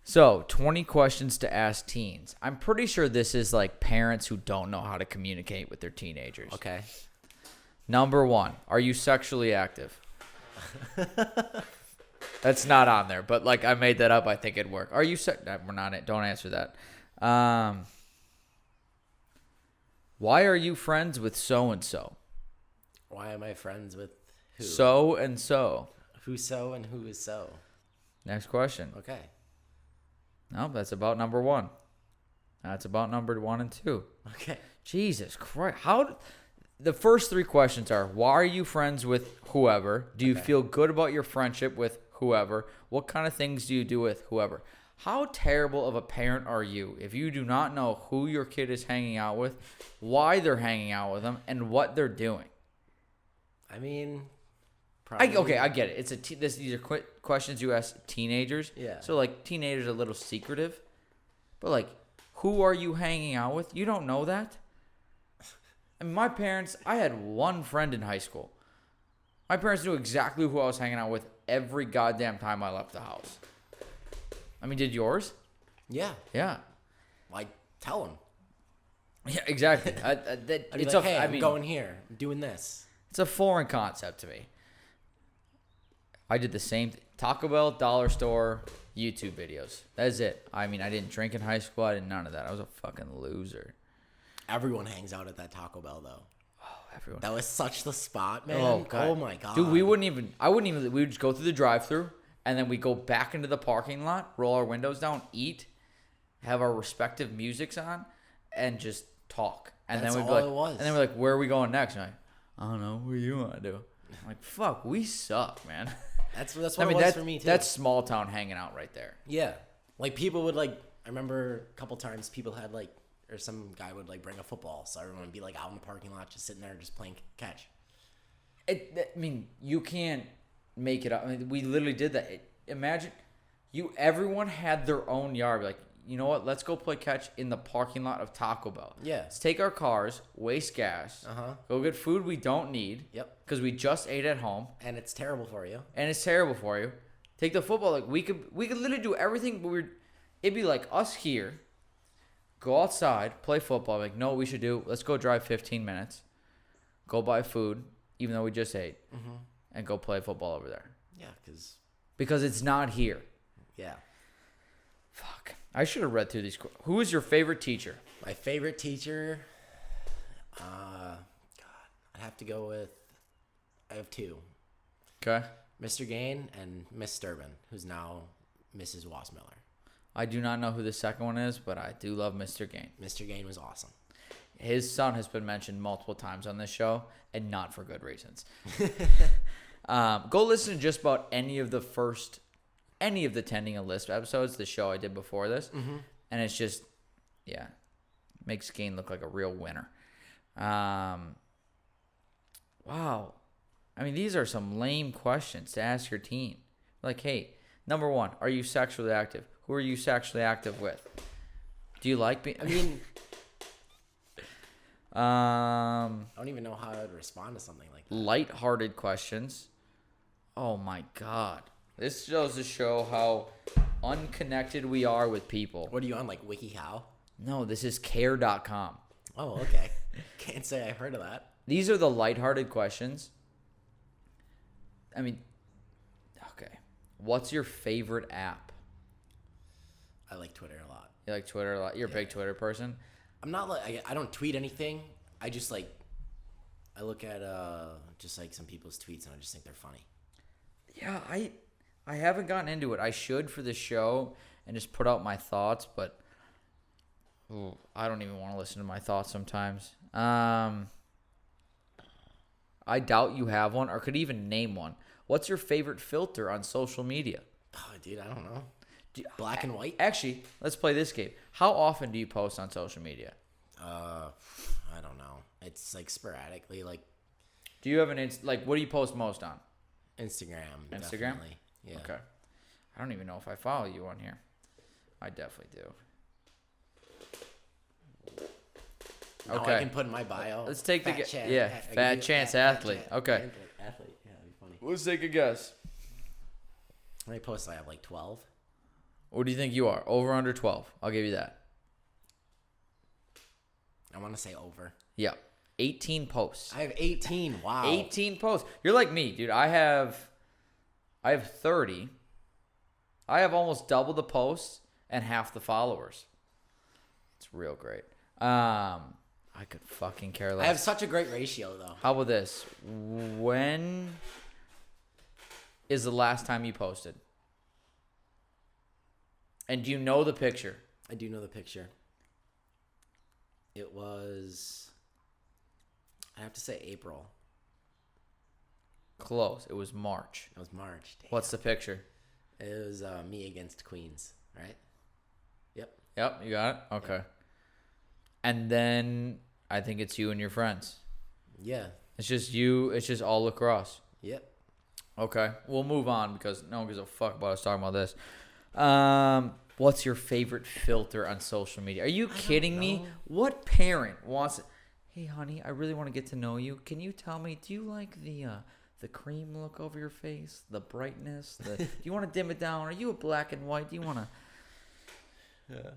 So, 20 questions to ask teens. I'm pretty sure this is like parents who don't know how to communicate with their teenagers. Okay. Number 1, are you sexually active? That's not on there, but like I made that up. I think it'd work. Are you we're not it. Don't answer that. Why are you friends with so-and-so? Why am I friends with who? So-and-so. Who's so and who is so? Next question. Okay. No, that's about number 1. That's about number 1 and 2. Okay. Jesus Christ. The first 3 questions are, why are you friends with whoever? Do you feel good about your friendship with whoever? What kind of things do you do with whoever? How terrible of a parent are you if you do not know who your kid is hanging out with, why they're hanging out with them, and what they're doing? I mean, probably. I get it. These are questions you ask teenagers. Yeah. So, like, teenagers are a little secretive. But, like, who are you hanging out with? You don't know that? I mean, my parents, I had one friend in high school. My parents knew exactly who I was hanging out with every goddamn time I left the house. I mean, did yours? Yeah. Yeah. Like, tell them. Yeah, exactly. I'm going here. I'm doing this. It's a foreign concept to me. I did the same Taco Bell, dollar store, YouTube videos. That's it. I mean, I didn't drink in high school. I did none of that. I was a fucking loser. Everyone hangs out at that Taco Bell, though. Oh, everyone. That was such the spot, man. Oh, God. Oh my God. Dude, I wouldn't even, we would just go through the drive-thru, and then we go back into the parking lot, roll our windows down, eat, have our respective musics on, and just talk. And That's then we'd all be like, it was. and then we're like, where are we going next? And I'm like, I don't know. What do you want to do? I'm like, fuck, we suck, man. That's what it was for me, too. That's small town hanging out right there. Yeah. Like, people would, like, I remember a couple times people had, like, or some guy would, like, bring a football. So everyone would be, like, out in the parking lot just sitting there just playing catch. I mean, you can't make it up. I mean, we literally did that. Imagine everyone had their own yard. Like, you know what? Let's go play catch in the parking lot of Taco Bell. Yeah. Let's take our cars, waste gas, go get food we don't need. Yep. Because we just ate at home. And it's terrible for you. Take the football. Like, we could literally do everything. But it'd be like us here. Go outside, play football. Like, no, we should do. Let's go drive 15 minutes. Go buy food, even though we just ate, and go play football over there. Yeah, because it's not here. Yeah. Fuck. I should have read through these. Who is your favorite teacher? My favorite teacher, God, I'd have to go with, I have two. Okay. Mr. Gain and Miss Durbin, who's now Mrs. Wassmiller. I do not know who the second one is, but I do love Mr. Gain. Mr. Gain was awesome. His son has been mentioned multiple times on this show, and not for good reasons. Go listen to just about any of the Tending a List episodes, the show I did before this, and it's just, makes Gain look like a real winner. Wow. I mean, these are some lame questions to ask your teen. Like, hey, number one, are you sexually active? Who are you sexually active with? Do you like being... I don't even know how I would respond to something like that. Lighthearted questions. Oh, my God. This goes to show how unconnected we are with people. What are you on, like WikiHow? No, this is care.com. Oh, okay. Can't say I've heard of that. These are the lighthearted questions. I mean, okay. What's your favorite app? I like Twitter a lot. You like Twitter a lot? You're a big Twitter person? I'm not like, I don't tweet anything. I just like, I look at just like some people's tweets and I just think they're funny. Yeah, I haven't gotten into it. I should for this show and just put out my thoughts, but I don't even want to listen to my thoughts sometimes. I doubt you have one or could even name one. What's your favorite filter on social media? Oh, dude, I don't know. Black and white? Actually, let's play this game. How often do you post on social media? I don't know. It's like sporadically, like. Do you have what do you post most on? Instagram. Definitely. Yeah. Okay. I don't even know if I follow you on here. I definitely do. No, Okay. I can put in my bio. Let's take fat the chance. fat chance athlete. Okay. Athlete. Yeah, that'd be funny. Let's take a guess. How many posts do I have? Like 12? What do you think you are? Over, under 12? I'll give you that. I want to say over. Yeah. 18 posts. I have 18. Wow. 18 posts. You're like me, dude. I have 30. I have almost double the posts and half the followers. It's real great. I could fucking care less. I have such a great ratio, though. How about this? When is the last time you posted? And do you know the picture? I do know the picture. It was, I have to say April. Close. It was March. It was March. Damn. What's the picture? It was me against Queens, right? Yep, you got it? Okay. Yep. And then I think it's you and your friends. Yeah. It's just you. It's just all lacrosse. Yep. Okay. We'll move on because no one gives a fuck about us talking about this. What's your favorite filter on social media? Are you kidding me? What parent wants it? Hey, honey, I really want to get to know you. Can you tell me, do you like the cream look over your face? The brightness? Do you want to dim it down? Are you a black and white? Do you want to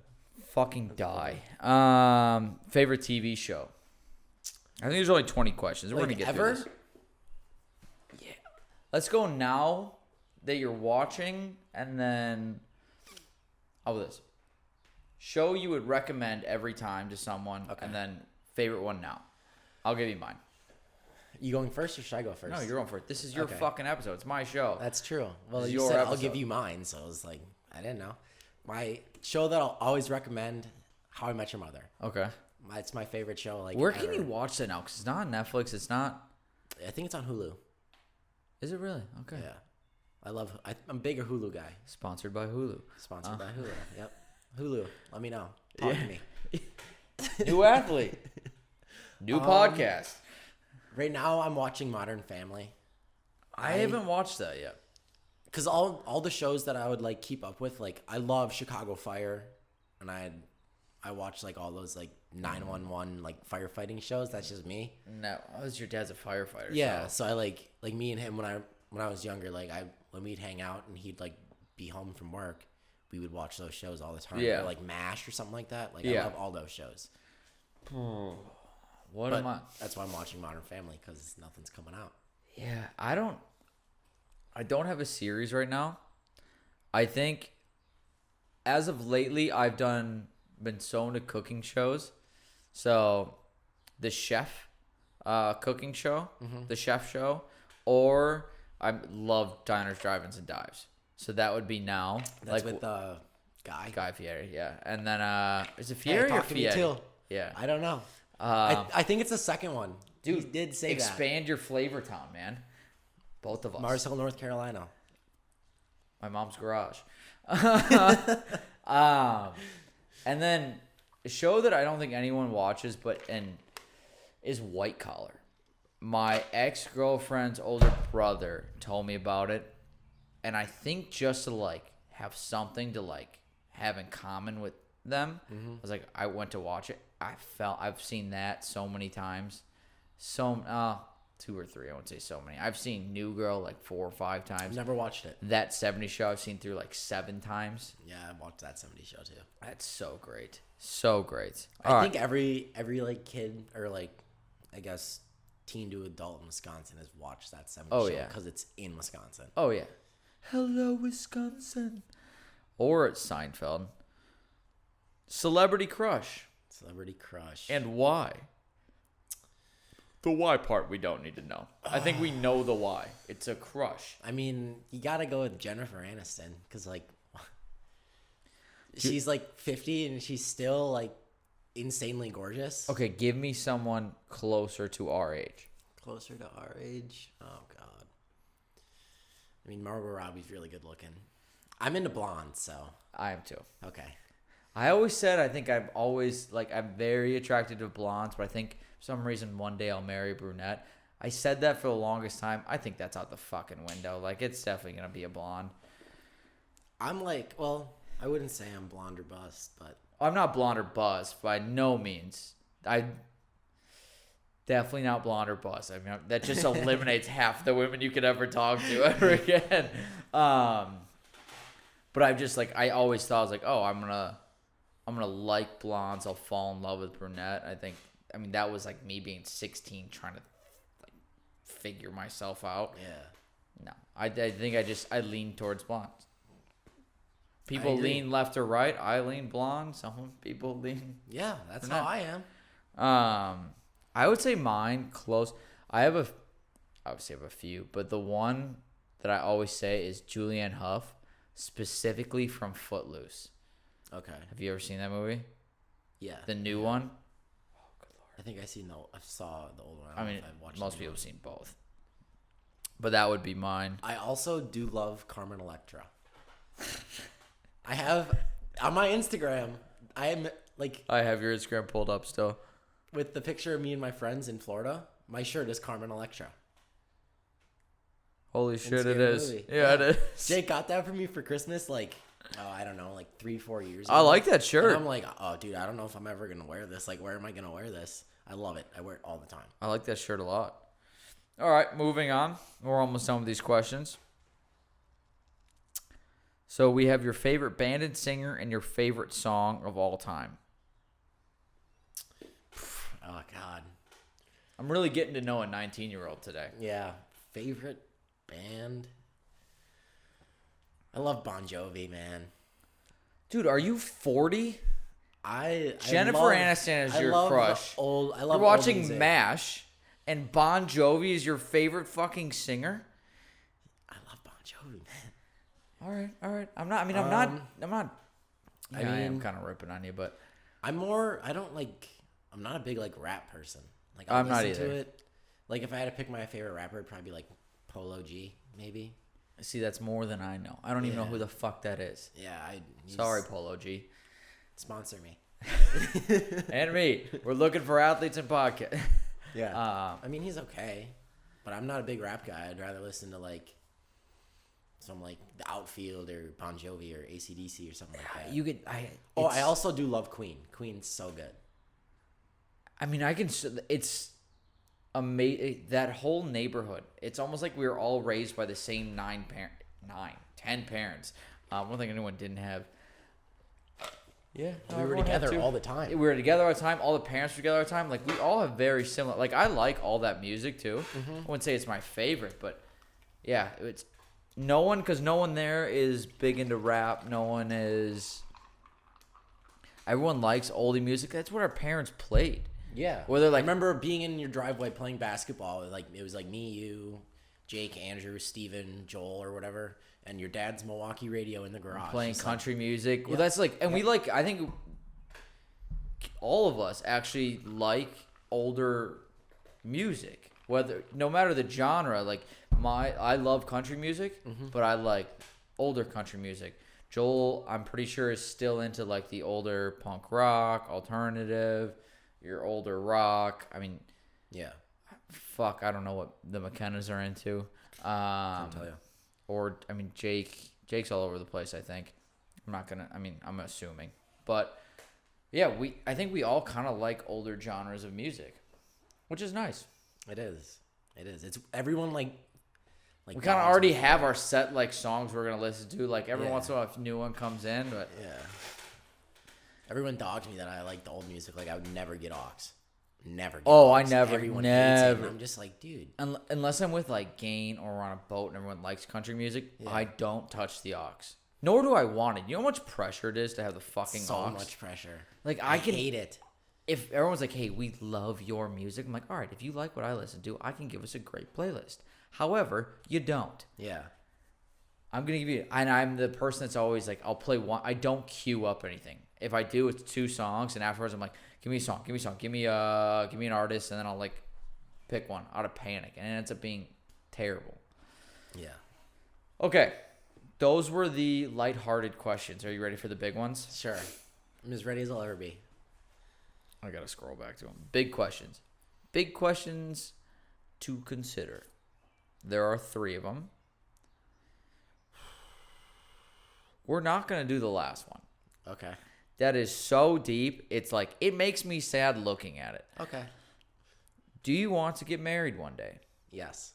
fucking die? Favorite TV show? I think there's only 20 questions. We're Like going to get ever? through this. Yeah. Let's go now that you're watching, and then how about this? Show you would recommend every time to someone, and then favorite one now. I'll give you mine. You going first or should I go first? No, you're going first. This is your fucking episode. It's my show. That's true. Well, This is you your said episode. I'll give you mine, so I was like, I didn't know. My show that I'll always recommend, How I Met Your Mother. Okay. It's my favorite show. Like, Where can ever. you watch that now? Because it's not on Netflix. It's not. I think it's on Hulu. Is it really? Okay. Yeah. I'm a bigger Hulu guy. Sponsored by Hulu. Sponsored by Hulu. Yep. Hulu. Let me know. Talk to me. New athlete. New podcast. Right now, I'm watching Modern Family. I haven't watched that yet. Because all the shows that I would like keep up with, like I love Chicago Fire, and I watch like all those like 911 like firefighting shows. That's just me. No, your dad's a firefighter. Yeah, so I like me and him when I was younger, like when we'd hang out and he'd like be home from work, we would watch those shows all the time. Yeah. Or like MASH or something like that. Like Yeah. I love all those shows. What But am I? that's why I'm watching Modern Family, because nothing's coming out. Yeah, I don't have a series right now. I think as of lately I've been so into cooking shows. So the chef cooking show, the chef show, or I love diners, drive-ins, and dives. So that would be now. That's with Guy Fieri, yeah. And then is it Fieri or talk to me Fieri? too. Yeah. I don't know. I think it's the second one. Dude, he did say expand your flavor town, man. Both of us. Mars Hill, North Carolina. My mom's garage. And then a show that I don't think anyone watches, is White Collar. My ex-girlfriend's older brother told me about it, and I think just to like have something to like have in common with them, I was like, I went to watch it. I've seen that so many times, two or three. I wouldn't say so many. I've seen New Girl like 4 or 5 times. I've never watched it. That 70s show I've seen through like 7 times. Yeah, I watched that 70s show too. That's so great. So great. I think every like kid or like I guess teen to adult in Wisconsin has watched that 70s show because it's in Wisconsin. Oh yeah. Hello Wisconsin. Or it's Seinfeld. Celebrity Crush. Celebrity Crush. And why? The why part we don't need to know. I think we know the why. It's a crush. I mean, you gotta go with Jennifer Aniston because like she's like 50 and she's still like insanely gorgeous. Okay, give me someone closer to our age. Closer to our age? Oh god. I mean, Margot Robbie's really good looking. I'm into blondes, so I am too. okay. I always said I think I'm very attracted to blondes, but I think for some reason one day I'll marry a brunette. I said that for the longest time. I think that's out the fucking window. Like, it's definitely gonna be a blonde. I'm like, well, I wouldn't say I'm blonde or bust, but I'm not blonde or bust by no means. I definitely not blonde or bust. I mean, that just eliminates half the women you could ever talk to ever again. But I've just like I always thought I was like, oh, I'm gonna like blondes. I'll fall in love with brunette. I mean that was like me being 16 trying to like figure myself out. yeah. No, I think I lean towards blondes. People agree. lean left or right. I lean blonde. Some people lean. Yeah, that's brunette. how I am. I would say mine close. Obviously have a few, but the one that I always say is Julianne Hough, specifically from Footloose. Okay. Have you ever seen that movie? Yeah. The new one? I think I saw the old one. I mean, if I've watched most the new people have one. seen both. But that would be mine. I also do love Carmen Electra. I have on my Instagram. I am like I have your Instagram pulled up still. with the picture of me and my friends in Florida. My shirt is Carmen Electra. Holy shit, it Scary is. movie. Yeah, it is. Jake got that for me for Christmas, like, I don't know, like 3-4 years ago. I like that shirt. And I'm like, oh, dude, I don't know if I'm ever going to wear this. Like, where am I going to wear this? I love it. I wear it all the time. I like that shirt a lot. All right, moving on. We're almost done with these questions. So we have your favorite band and singer and your favorite song of all time. Oh, God. I'm really getting to know a 19-year-old today. Yeah. Favorite band? I love Bon Jovi, man. Dude, are you 40? Jennifer love, Aniston is I your love crush. I love You're old watching music. MASH, and Bon Jovi is your favorite fucking singer? I love Bon Jovi, man. All right. I'm not. I am kind of ripping on you, but I'm not a big like rap person. Like I'm not listen either. to it. Like if I had to pick my favorite rapper, it'd probably be like Polo G, maybe. see, that's more than I know. I don't even know who the fuck that is. Yeah, Sorry, Polo G. Sponsor me. And me. We're looking for athletes in podcast. Yeah. I mean, he's okay, but I'm not a big rap guy. I'd rather listen to like some like the Outfield or Bon Jovi or AC/DC or something like that. You could. I also do love Queen. Queen's so good. I mean, I can. It's amazing. That whole neighborhood. It's almost like we were all raised by the same 10 parents. I don't think anyone didn't have. Yeah, We were together all the time. We were together all the time. All the parents were together all the time. Like we all have very similar. Like I like all that music too. I wouldn't say it's my favorite, but yeah, it's no one because no one there is big into rap. No one is. Everyone likes oldie music. That's what our parents played. Yeah. Whether like I remember being in your driveway playing basketball. Like it was like me, you, Jake, Andrew, Steven, Joel, or whatever, and your dad's Milwaukee radio in the garage. playing Just country music. Well, Yeah. that's like, and we like. I think all of us actually like older music, whether no matter the genre. Like I love country music, but I like older country music. Joel, I'm pretty sure, is still into like the older punk rock, alternative, your older rock. I mean, Yeah. fuck, I don't know what the McKennas are into. I'll tell you. Or I mean, Jake's all over the place. I think. I'm assuming, but yeah, I think we all kind of like older genres of music, which is nice. It is. It's everyone like We kind of bounds already with have our set like songs we're gonna listen to. Like every Yeah. once in a while, if a new one comes in, but Yeah. Everyone dogs me that I like the old music. Like I would never get aux. Never. Get Oh, I aux. never- Everyone hates it. never. And I'm just like, dude. unless I'm with like Gain or we're on a boat and everyone likes country music, Yeah. I don't touch the aux. Nor do I want it. You know how much pressure it is to have the fucking So aux? much pressure. Like I can hate it. If everyone's like, hey, we love your music, I'm like, all right, if you like what I listen to, I can give us a great playlist. However, you don't. Yeah. I'm going to give you, and I'm the person that's always like, I'll play one. I don't queue up anything. If I do, it's 2 songs, and afterwards I'm like, give me a song, give me an artist, and then I'll like pick one out of panic, and it ends up being terrible. Yeah. Okay, those were the lighthearted questions. Are you ready for the big ones? Sure. I'm as ready as I'll ever be. I gotta scroll back to them. Big questions. Big questions to consider. There are 3 of them. We're not gonna do the last one. Okay. That is so deep. It's like it makes me sad looking at it. Okay. Do you want to get married one day? Yes.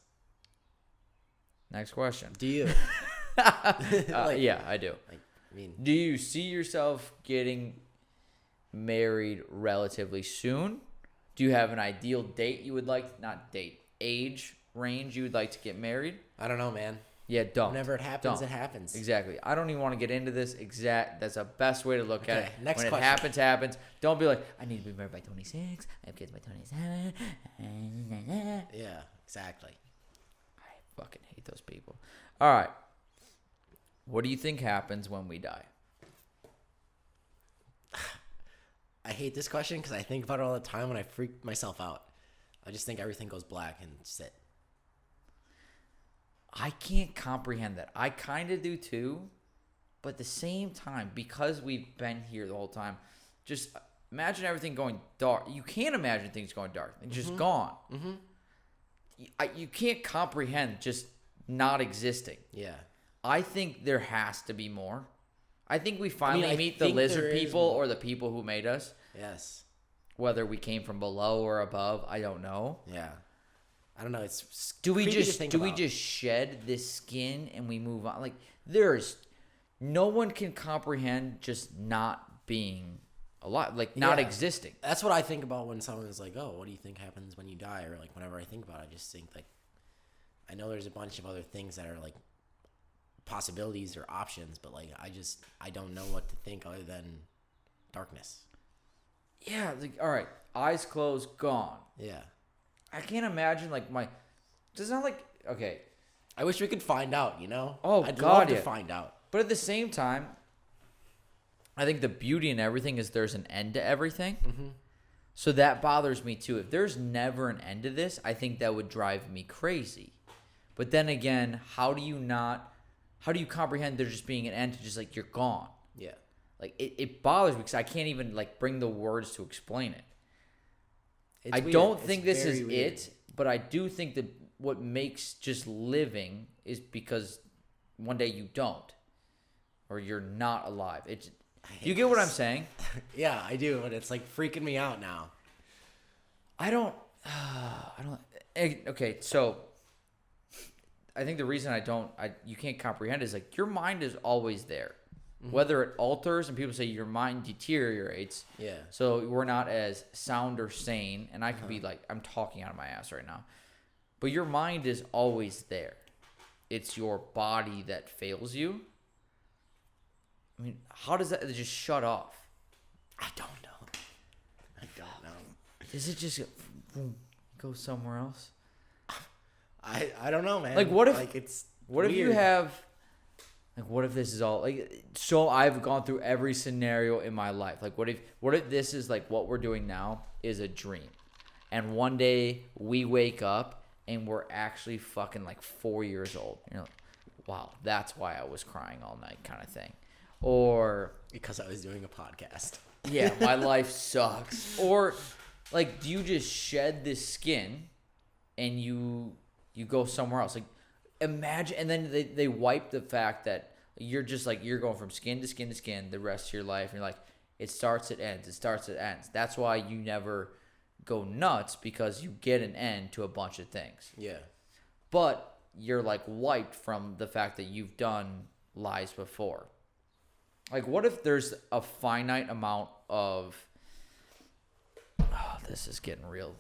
Next question. Do you? Yeah, I do. Like, I mean, Do you see yourself getting married relatively soon? Do you have an ideal date you would like? Not date, age range you would like to get married? I don't know, man. Yeah, don't. Whenever it happens, Don't. it happens. Exactly. I don't even want to get into this. That's the best way to look at Okay, it. next when question. it happens, happens. Don't be like, I need to be married by 26. I have kids by 27. Yeah, exactly. I fucking hate those people. All right. What do you think happens when we die? I hate this question because I think about it all the time and I freak myself out. I just think everything goes black and sit. I can't comprehend that. I kind of do too. But at the same time, because we've been here the whole time, just imagine everything going dark. You can't imagine things going dark. It's just gone. You can't comprehend just not existing. Yeah. I think there has to be more. I think we finally I meet the think there lizard is people more. or the people who made us. Yes. Whether we came from below or above, I don't know. Yeah. I don't know. It's Do we creepy to just think do we about. just shed this skin and we move on? Like there's no one can comprehend just not being alive, like not Yeah. existing. That's what I think about when someone is like, "Oh, what do you think happens when you die?" Or like whenever I think about it, I just think like I know there's a bunch of other things that are like possibilities or options, but like I don't know what to think other than darkness. Yeah, like, all right, eyes closed, gone. Yeah. I can't imagine like it's not like, okay. I wish we could find out, you know? Oh, I'd God, love to yeah. find out. But at the same time, I think the beauty in everything is there's an end to everything. Mm-hmm. So that bothers me too. If there's never an end to this, I think that would drive me crazy. But then again, how do you comprehend there just being an end to just like you're gone? Yeah. Like it bothers me because I can't even like bring the words to explain it. It's I weird. don't It's think this very is weird. it, but I do think that what makes just living is because one day you don't, or you're not alive. You get what I'm saying? Yeah, I do, but it's like freaking me out now. Okay, so I think the reason you can't comprehend is like your mind is always there. Mm-hmm. Whether it alters, and people say your mind deteriorates. Yeah. So we're not as sound or sane, and I could be like, I'm talking out of my ass right now. But your mind is always there. It's your body that fails you. I mean, how does that just shut off? I don't know. Does it just go somewhere else? I don't know, man. Like, what if weird. if you have like, what if this is all like, so I've gone through every scenario in my life. Like, what if this is like what we're doing now is a dream, and one day we wake up and we're actually fucking like 4 years old. You're like, wow, that's why I was crying all night, kind of thing. Or because I was doing a podcast. Yeah, my life sucks. Or like, do you just shed this skin and you go somewhere else? Like, imagine, and then they wipe the fact that you're just like, you're going from skin to skin to skin the rest of your life. And you're like, it starts, it ends. It starts, it ends. That's why you never go nuts, because you get an end to a bunch of things. Yeah. But you're like wiped from the fact that you've done lies before. Like, what if there's a finite amount of... Oh, this is getting real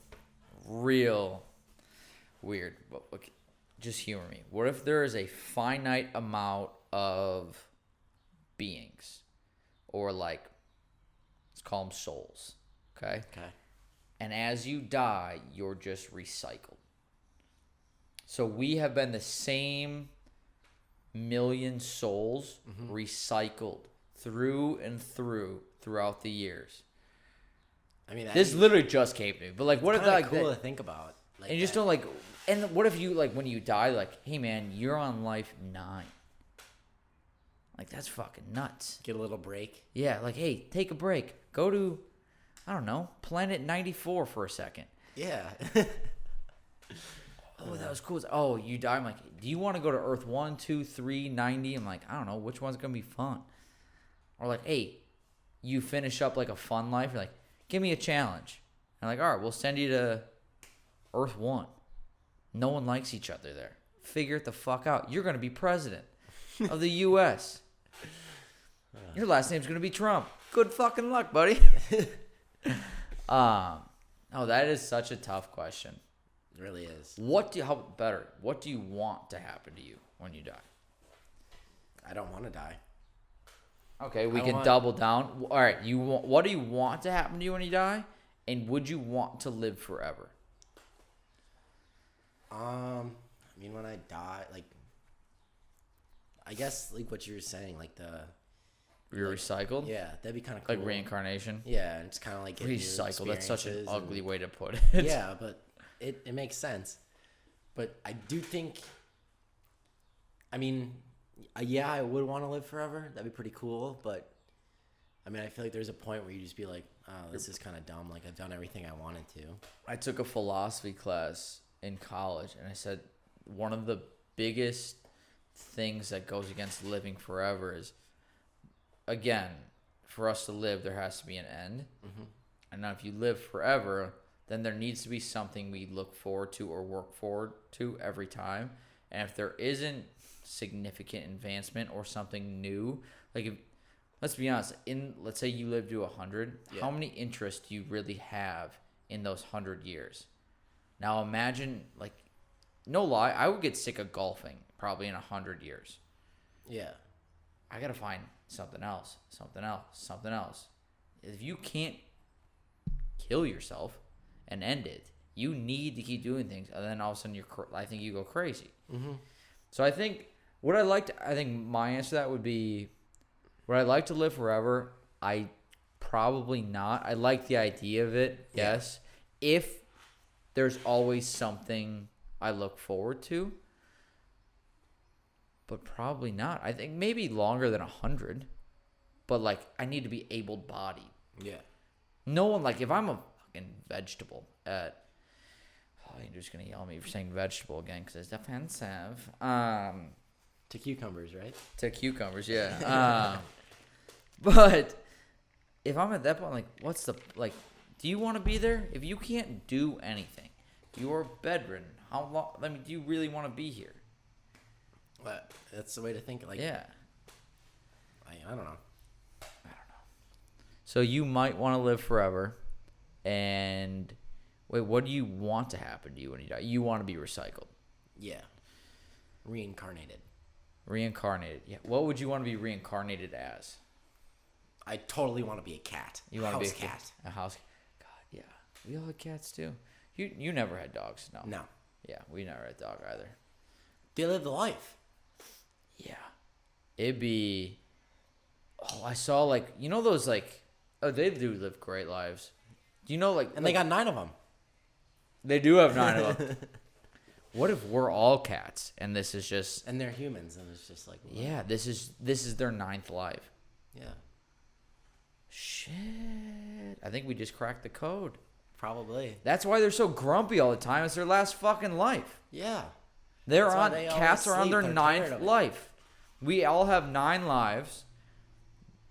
weird. But okay, just humor me. What if there is a finite amount of beings? Or like, let's call them souls. Okay? Okay. And as you die, you're just recycled. So we have been the same million souls recycled through and throughout the years. I mean, this literally just came to me. But like, what if that, like, cool to think about? Like, and you just don't like. And what if you like when you die, like, hey man, you're on life 9. Like, that's fucking nuts. Get a little break. Yeah, like, hey, take a break. Go to, I don't know, Planet 94 for a second. Yeah. Oh, that was cool. Oh, you die. I'm like, do you want to go to Earth 1, 2, 3, 90? I'm like, I don't know. Which one's going to be fun? Or like, hey, you finish up like a fun life. You're like, give me a challenge. I'm like, all right, we'll send you to Earth 1. No one likes each other there. Figure it the fuck out. You're going to be president of the U.S. Your last name's going to be Trump. Good fucking luck, buddy. Oh, that is such a tough question. It really is. What do you want to happen to you when you die? I don't want to die. Okay, we can double down. All right, what do you want to happen to you when you die? And would you want to live forever? I mean, when I die, like, I guess like what you were saying, like You're recycled? Yeah, that'd be kind of cool. Like reincarnation? Yeah, and it's kind of like recycled. That's such an ugly way to put it. Yeah, but it makes sense. But I do think, I mean, yeah, I would want to live forever. That'd be pretty cool. But I mean, I feel like there's a point where you just be like, oh, this is kind of dumb. Like, I've done everything I wanted to. I took a philosophy class in college, and I said one of the biggest things that goes against living forever is, again, for us to live, there has to be an end. Mm-hmm. And now if you live forever, then there needs to be something we look forward to or work forward to every time. And if there isn't significant advancement or something new, like, let's be honest, let's say you live to 100, how many interests do you really have in those 100 years? Now imagine, like, no lie, I would get sick of golfing probably in 100 years. Yeah. I gotta find something else. If you can't kill yourself and end it, you need to keep doing things, and then all of a sudden I think you go crazy. Mm-hmm. So I think my answer to that would be, would I like to live forever? I probably not. I like the idea of it, yes. If there's always something I look forward to, but probably not. I think maybe longer than 100, but like I need to be able-bodied. Yeah. No one, like if I'm a fucking vegetable at, you're just gonna yell at me for saying vegetable again because it's offensive. To cucumbers, right? To cucumbers, yeah. But if I'm at that point, like, what's the do you want to be there? If you can't do anything, you're bedridden. How long? I mean, do you really want to be here? Well, that's the way to think. Like, yeah. I don't know. So you might want to live forever, and wait, what do you want to happen to you when you die? You want to be recycled. Yeah. Reincarnated. Reincarnated. Yeah. What would you want to be reincarnated as? I totally want to be a cat. You want to be a cat? A house. God, yeah. We all had cats too. You never had dogs, no? No. Yeah, we never had a dog either. They live the life. Yeah. It'd be. Oh, I saw those they do live great lives. Do you know And they got 9 of them. They do have 9 of them. What if we're all cats and this is just. And they're humans and it's just like. What? Yeah, this is their 9th life. Yeah. Shit. I think we just cracked the code. Probably. That's why they're so grumpy all the time. It's their last fucking life. Yeah. Cats are on their 9th life. We all have 9 lives.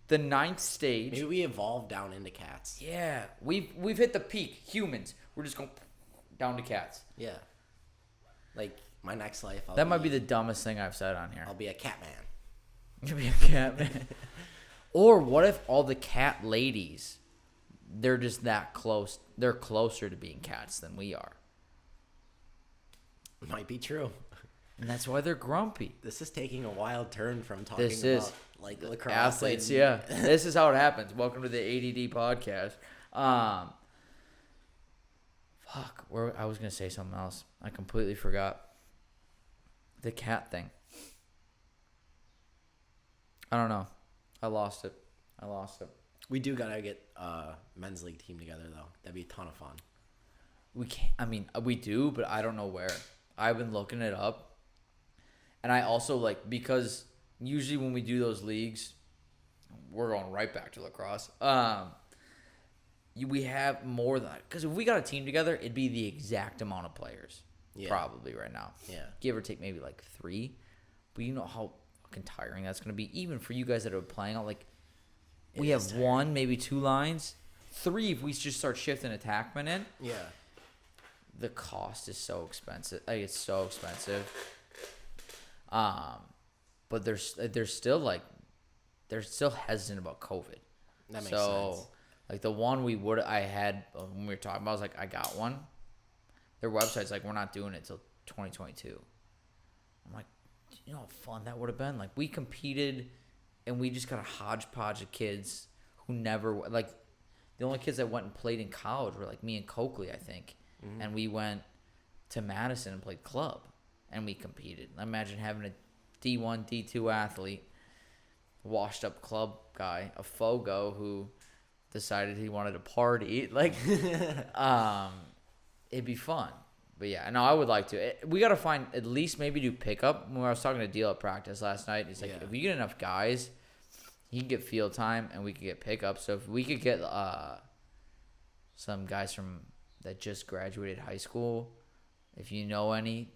The 9th stage. Maybe we evolved down into cats. Yeah. We've hit the peak. Humans. We're just going down to cats. Yeah. Like my next life. That might be the dumbest thing I've said on here. I'll be a cat man. You'll be a cat man. Or what if all the cat ladies, they're just that close. They're closer to being cats than we are. Might be true. And that's why they're grumpy. This is taking a wild turn from talking about like lacrosse. Athletes, yeah. This is how it happens. Welcome to the ADD podcast. I was going to say something else. I completely forgot. The cat thing. I don't know. I lost it. We do gotta get a men's league team together though. That'd be a ton of fun. We can't. I mean, we do, but I don't know where. I've been looking it up, and I also because usually when we do those leagues, we're going right back to lacrosse. We have more than, because if we got a team together, it'd be the exact amount of players. Yeah. Probably right now. Yeah. Give or take maybe 3, but you know how fucking tiring that's gonna be, even for you guys that are playing out. We have 1, maybe 2 lines, 3 if we just start shifting attackmen in. Yeah. The cost is so expensive. It's so expensive. But they're still they're still hesitant about COVID. That makes sense. The one I had when we were talking about, I was like, I got one. Their website's we're not doing it till 2022. I'm like, you know how fun that would have been? We competed, and we just got a hodgepodge of kids who never, the only kids that went and played in college were me and Coakley, I think. Mm-hmm. And we went to Madison and played club, and we competed. Imagine having a D1, D2 athlete, washed up club guy, a Fogo who decided he wanted to party. It'd be fun. But yeah, no, I would like to. We got to find, at least maybe do pickup. When I was talking to Deal at practice last night, he's if we get enough guys, he can get field time and we could get pickup. So if we could get some guys that just graduated high school, if you know any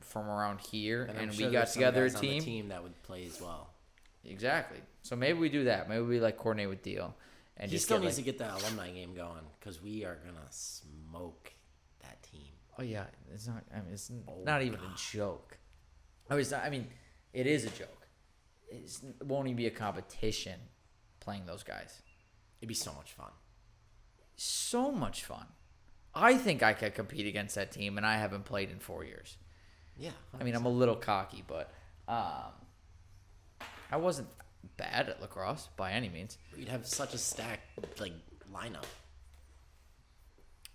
from around here, and we got together a team. On the team that would play as well. Exactly. So maybe we do that. Maybe we coordinate with Deal. And he still needs to get that alumni game going, because we are gonna smoke that team. Oh yeah, it's not. I mean, it's not even a joke. It is a joke. It won't even be a competition playing those guys. It'd be so much fun. So much fun. I think I could compete against that team, and I haven't played in 4 years. Yeah. 100%. I'm a little cocky, but I wasn't bad at lacrosse by any means. You'd have such a stacked like lineup.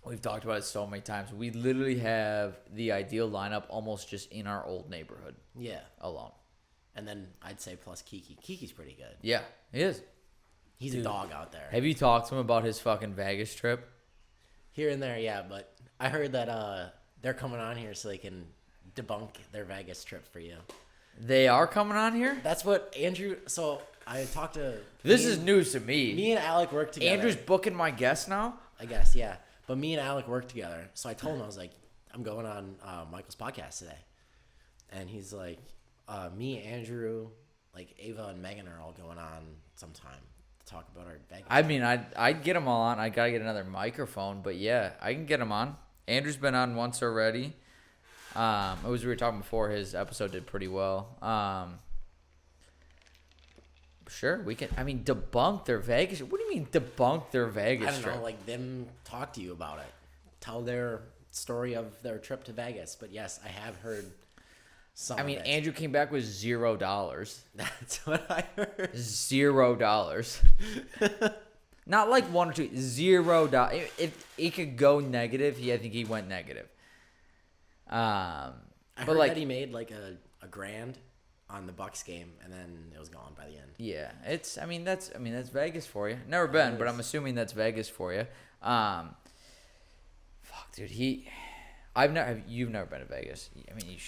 We've talked about it so many times. We literally have the ideal lineup almost just in our old neighborhood. Yeah. Alone. And then I'd say plus Kiki. Kiki's pretty good. Yeah, he is. He's a dog out there. Have you talked to him about his fucking Vegas trip? Here and there, yeah. But I heard that they're coming on here so they can debunk their Vegas trip for you. They are coming on here? That's what Andrew... So I talked to... This is news to me. Me and Alec work together. Andrew's booking my guests now? I guess, yeah. But me and Alec work together. So I told him, I was like, I'm going on Michael's podcast today. And he's like, me, Andrew, like Ava and Megan are all going on sometime to talk about our Vegas. I mean, I'd get them all on. I got to get another microphone. But yeah, I can get them on. Andrew's been on once already. We were talking before, his episode did pretty well. Sure, we can. I mean, debunk their Vegas. What do you mean debunk their Vegas I don't trip? know, like them talk to you about it. Tell their story of their trip to Vegas. But yes, I have heard some I mean, of it. Andrew came back with $0. That's what I heard. $0. Not like one or two. $0. If he could go negative, I think he went negative. I But heard like, that he made like a grand on the Bucks game, and then it was gone by the end. yeah, that's Vegas for you. Never been, but I'm assuming that's Vegas for you. Fuck, dude, you've never been to Vegas. I mean,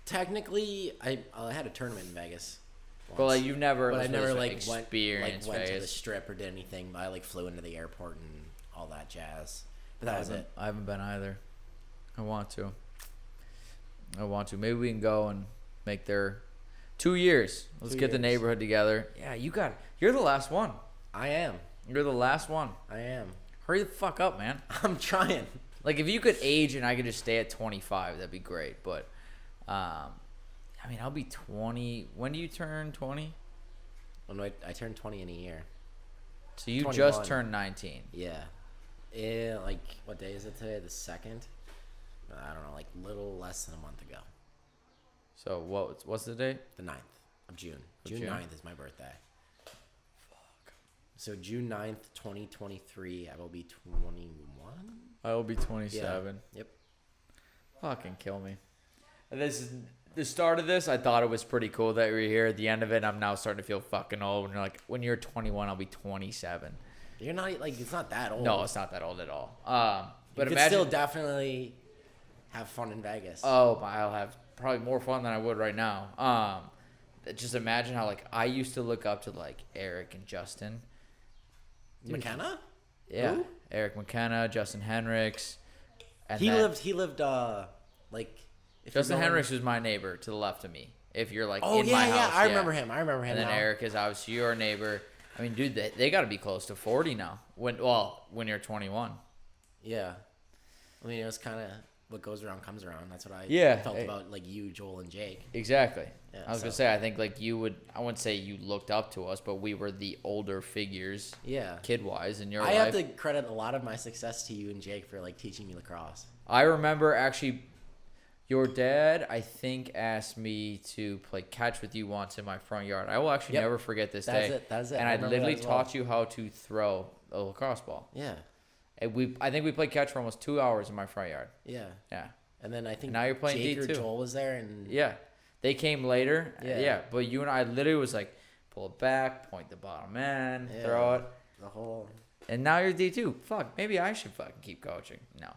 Technically, I had a tournament in Vegas. Once, but like you've never, but I never really like went experienced to the Vegas. strip or did anything. I like flew into the airport and all that jazz. But that was it. I haven't been either. I want to. Maybe we can go and make their 2 years. Let's get the neighborhood together. Yeah, you're the last one. I am. You're the last one. I am. Hurry the fuck up, man. I'm trying. Like, if you could age and I could just stay at 25, that'd be great. But, I mean, I'll be 20. When do you turn 20? Oh, no, I turned 20 in a year. So you 21. just turned 19. Yeah. Like, what day is it today? The 2nd? I don't know, like little less than a month ago. So what's the date? The 9th of June. June? June 9th is my birthday. Fuck. So June 9th, 2023, I will be 21? I will be 27. Yeah. Yep. Fucking kill me. And this is the start of this. I thought it was pretty cool that we were here. At the end of it, I'm now starting to feel fucking old. And you're like, when you're 21, I'll be 27. You're not, like, it's not that old. No, it's not that old at all. But you could imagine, still definitely have fun in Vegas. oh, I'll have probably more fun than I would right now. Just imagine how, like, I used to look up to, like, Eric and Justin. McKenna? Yeah. Who? Eric McKenna, Justin Hendricks. And He then lived, like... if Justin you're going- Hendricks was my neighbor to the left of me. If you're, like, Oh, in yeah, my yeah, house. I remember him. And then now. Eric is obviously your neighbor. I mean, dude, they got to be close to 40 now. When you're 21. Yeah. I mean, it was kind of what goes around comes around. That's what I felt about, like, you, Joel, and Jake. Exactly. Yeah, I was going to say, I think, like, I wouldn't say you looked up to us, but we were the older figures, Yeah. kid-wise, in your I life. have to credit a lot of my success to you and Jake for, like, teaching me lacrosse. I remember, actually, your dad, I think, asked me to play catch with you once in my front yard. I will actually never forget this day. That's it. And I I remember literally that as well. taught you how to throw a lacrosse ball. Yeah. And I think we played catch for almost 2 hours in my front yard. Yeah. Yeah. And then I think Now you're playing Jake or D2. Joel was there, and Yeah. They came later. Yeah. Yeah. But you and I literally was like, pull it back, point the bottom end, throw it. the whole... And now you're D2. Fuck, maybe I should fucking keep coaching. No,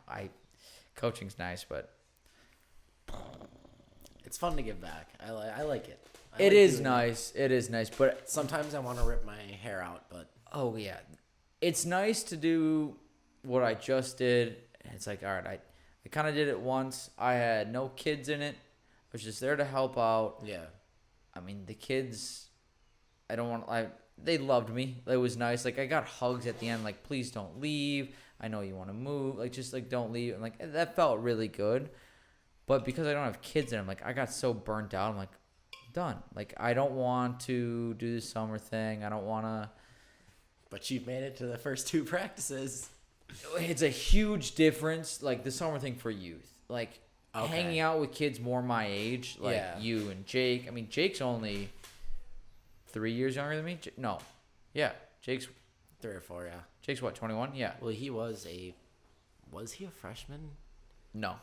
coaching's nice, but... It's fun to give back. I like it. It is nice. It is nice, but... Sometimes I want to rip my hair out, but... Oh, yeah. It's nice to do what I just did. It's like, all right, I kind of did it once. I had no kids in it. I was just there to help out. Yeah. I mean, the kids, they loved me. It was nice. Like, I got hugs at the end, like, please don't leave. I know you want to move. Like, just, like, don't leave. And, like, that felt really good. But because I don't have kids in it, I got so burnt out. I'm like, done. Like, I don't want to do the summer thing. I don't want to. But you've made it to the first 2 practices. It's a huge difference, like, the summer thing for youth. Like, Okay. hanging out with kids more my age, like Yeah. you and Jake. I mean, Jake's only 3 years younger than me. No, yeah, Jake's 3 or 4. Yeah. Jake's what, 21? Yeah. Well, was he a freshman? No,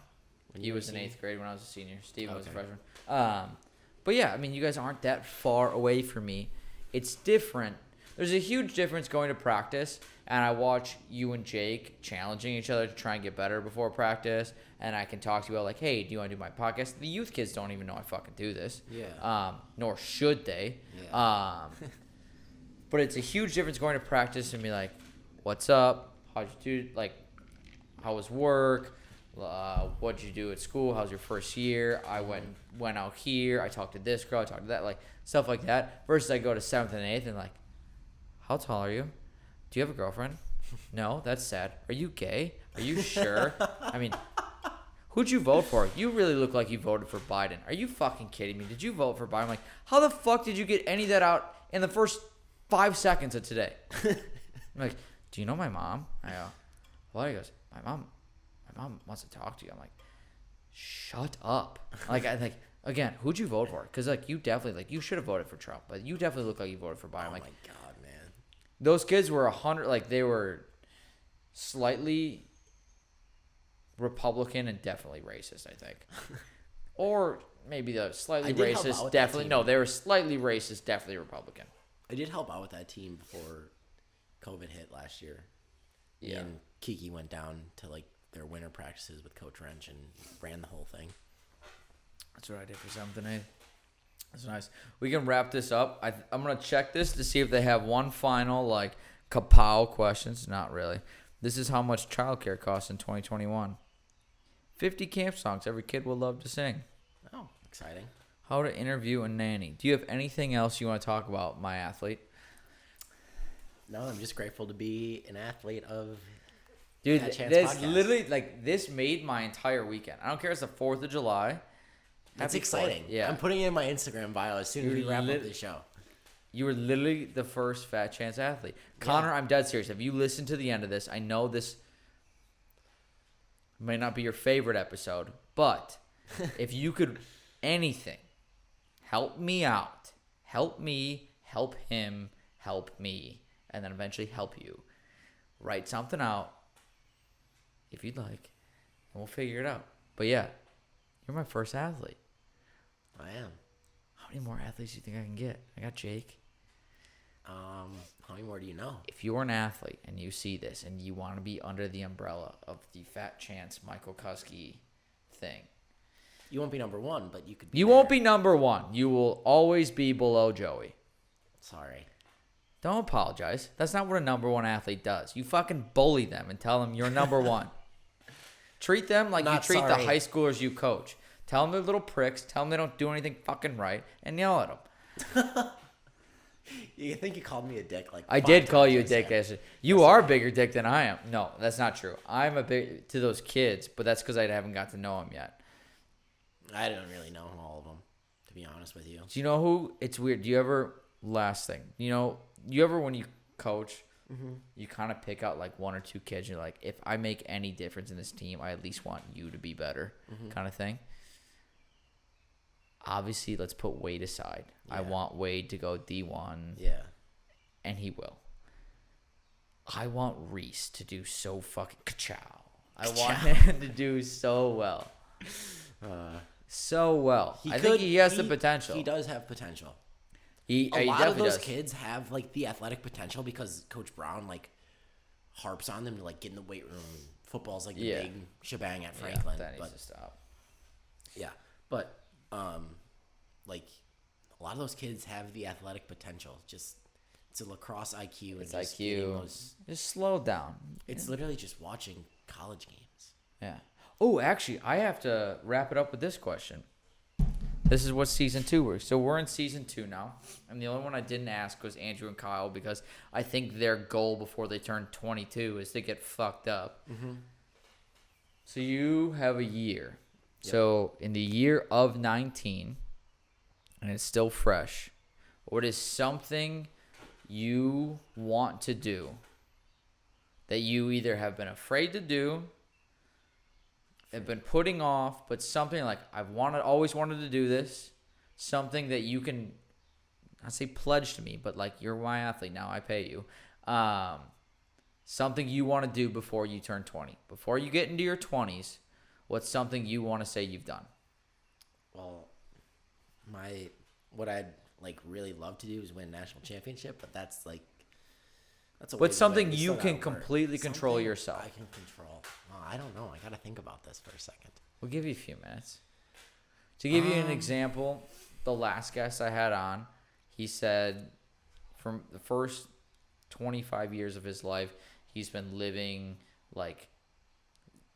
When he you were was in a senior? 8th grade when I was a senior. Steven was a Okay. freshman. But yeah, I mean, you guys aren't that far away from me. It's different. There's a huge difference going to practice, and I watch you and Jake challenging each other to try and get better before practice, and I can talk to you about, like, hey, do you want to do my podcast? The youth kids don't even know I fucking do this. Yeah. Nor should they. Yeah. But it's a huge difference going to practice and be like, what's up? How'd you do? Like, how was work? What'd you do at school? How's your first year? I went out here. I talked to this girl. I talked to that. Like, stuff like that. Versus I go to 7th and 8th and like, how tall are you? Do you have a girlfriend? No, that's sad. Are you gay? Are you sure? I mean, who'd you vote for? You really look like you voted for Biden. Are you fucking kidding me? Did you vote for Biden? I'm like, how the fuck did you get any of that out in the first 5 seconds of today? I'm like, do you know my mom? I go, well, he goes, my mom wants to talk to you. I'm like, shut up. Like, again, who'd you vote for? Because, like, you definitely, like, you should have voted for Trump, but you definitely look like you voted for Biden. Oh Like, my God, man. those kids were 100, like, they were slightly Republican and definitely racist, I think. Or maybe the slightly I did help out racist, with that definitely. team. No, they were slightly racist, definitely Republican. I did help out with that team before COVID hit last year. Yeah. And Kiki went down to like their winter practices with Coach Wrench and ran the whole thing. That's what I did for 7th and 8th. That's nice. We can wrap this up. I'm going to check this to see if they have one final, like, kapow questions. Not really. This is how much childcare costs in 2021. 50 camp songs every kid will love to sing. Oh, exciting. How to interview a nanny. Do you have anything else you want to talk about, my athlete? No, I'm just grateful to be an athlete of Dude, Fat Chance this podcast. literally, like, this made my entire weekend. I don't care if it's the 4th of July. That's Happy exciting. 4th. Yeah. I'm putting it in my Instagram bio as soon as we You're wrap up lit- the show. You were literally the first Fat Chance athlete. Connor, I'm dead serious. If you listen to the end of this, I know this might not be your favorite episode, but if you could anything, help me out. Help me, help him, help me, and then eventually help you. Write something out if you'd like, and we'll figure it out. But yeah, you're my first athlete. I am. How many more athletes do you think I can get? I got Jake. How many more do you know? If you're an athlete and you see this and you want to be under the umbrella of the Fat Chance Michael Kuski thing, You won't be number one, but you could. you won't be number one. You will always be below Joey. Sorry. Don't apologize. That's not what a number one athlete does. You fucking bully them and tell them you're number one. Treat them like you Not treat the sorry. high schoolers you coach. Tell them they're little pricks. Tell them they don't do anything fucking right, and yell at them. You think you called me a dick? Like I 5 did call times you a I dick. said. Yesterday. You are a bigger dick than I am. No, that's not true. I'm a big to those kids, but that's because I haven't got to know them yet. I don't really know all of them, to be honest with you. Do you know who? It's weird. Do you ever? Last thing. You ever when you coach, you kind of pick out like 1 or 2 kids. You're like, if I make any difference in this team, I at least want you to be better, kind of thing. Obviously, let's put Wade aside. I Yeah. want Wade to go D1. Yeah. And he will. I want Reese to do so fucking ka-chow. I want him to do so well. So well. I think he has the potential. He does have potential. He A lot of definitely those does. kids have like the athletic potential because Coach Brown like harps on them to like get in the weight room. Football's like the Yeah. big shebang at Franklin. Yeah, that but needs to stop. yeah, but like a lot of those kids have the athletic potential. Just it's a lacrosse IQ. It's and just getting IQ. those- Just slow down. It's literally just watching college games. Yeah. Oh, actually, I have to wrap it up with this question. This is what season 2 was. So we're in season 2 now. And the only one I didn't ask was Andrew and Kyle because I think their goal before they turn 22 is to get fucked up. So you have a year. Yep. So in the year of 19, and it's still fresh, what is something you want to do that you either have been afraid to do, have been putting off, but something like always wanted to do this, something that you can I say pledge to me, but like you're my athlete now, I pay you. Something you want to do before you turn 20. Before you get into your 20s, what's something you want to say you've done? Well, what I'd like really love to do is win a national championship, but that's a What's something way. you can completely control Something yourself? I can control. Oh, I don't know. I got to think about this for a second. We'll give you a few minutes. To give you an example, the last guest I had on, he said from the first 25 years of his life, he's been living like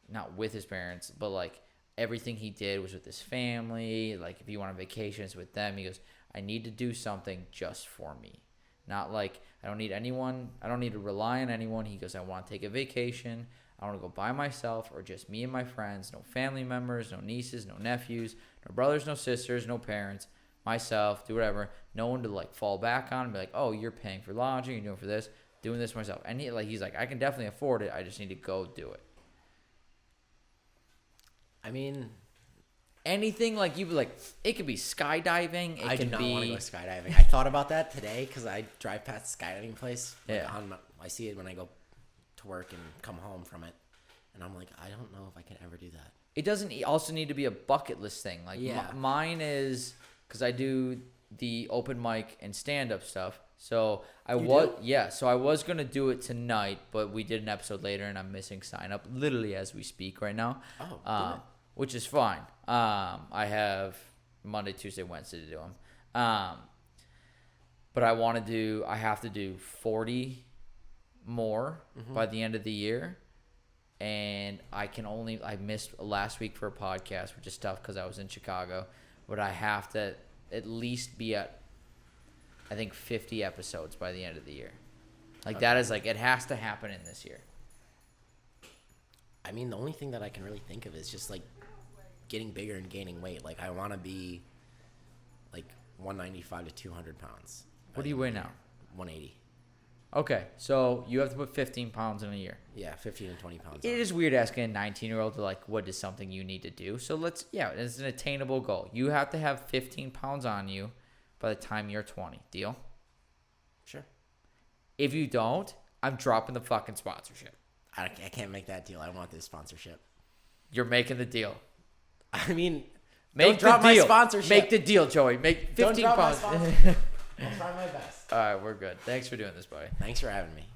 not with his parents, but like everything he did was with his family. Like if he went on vacations with them, he goes, I need to do something just for me. Not like I don't need anyone. I don't need to rely on anyone. He goes, I want to take a vacation. I want to go by myself or just me and my friends. No family members, no nieces, no nephews, no brothers, no sisters, no parents. Myself, do whatever. No one to like fall back on and be like, oh, you're paying for lodging, you're doing for this, doing this myself. And he's like, I can definitely afford it. I just need to go do it. I mean, anything like you like, it could be skydiving. I do not want to go skydiving. I thought about that today because I drive past the skydiving place. Like Yeah. I see it when I go to work and come home from it, and I'm like, I don't know if I can ever do that. It doesn't also need to be a bucket list thing. Like mine is because I do the open mic and stand up stuff. So I was gonna do it tonight, but we did an episode later, and I'm missing sign up literally as we speak right now. Oh, which is fine. I have Monday, Tuesday, Wednesday to do them. But I have to do 40 more by the end of the year. And I missed last week for a podcast, which is tough because I was in Chicago. But I have to at least be at, I think, 50 episodes by the end of the year. Like that is like, it has to happen in this year. I mean, the only thing that I can really think of is just like getting bigger and gaining weight. Like I want to be like 195 to 200 pounds. What do you weigh now? 180. Okay, so you have to put 15 pounds in a year. Yeah, 15 and 20 pounds. It is weird asking a 19-year-old to like, what is something you need to do? So it's an attainable goal. You have to have 15 pounds on you by the time you're 20. Deal? Sure. If you don't, I'm dropping the fucking sponsorship. I can't make that deal. I want this sponsorship. You're making the deal. I mean, don't drop the deal. My sponsorship. Make the deal, Joey. Make 15 pounds. I'll try my best. All right, we're good. Thanks for doing this, buddy. Thanks for having me.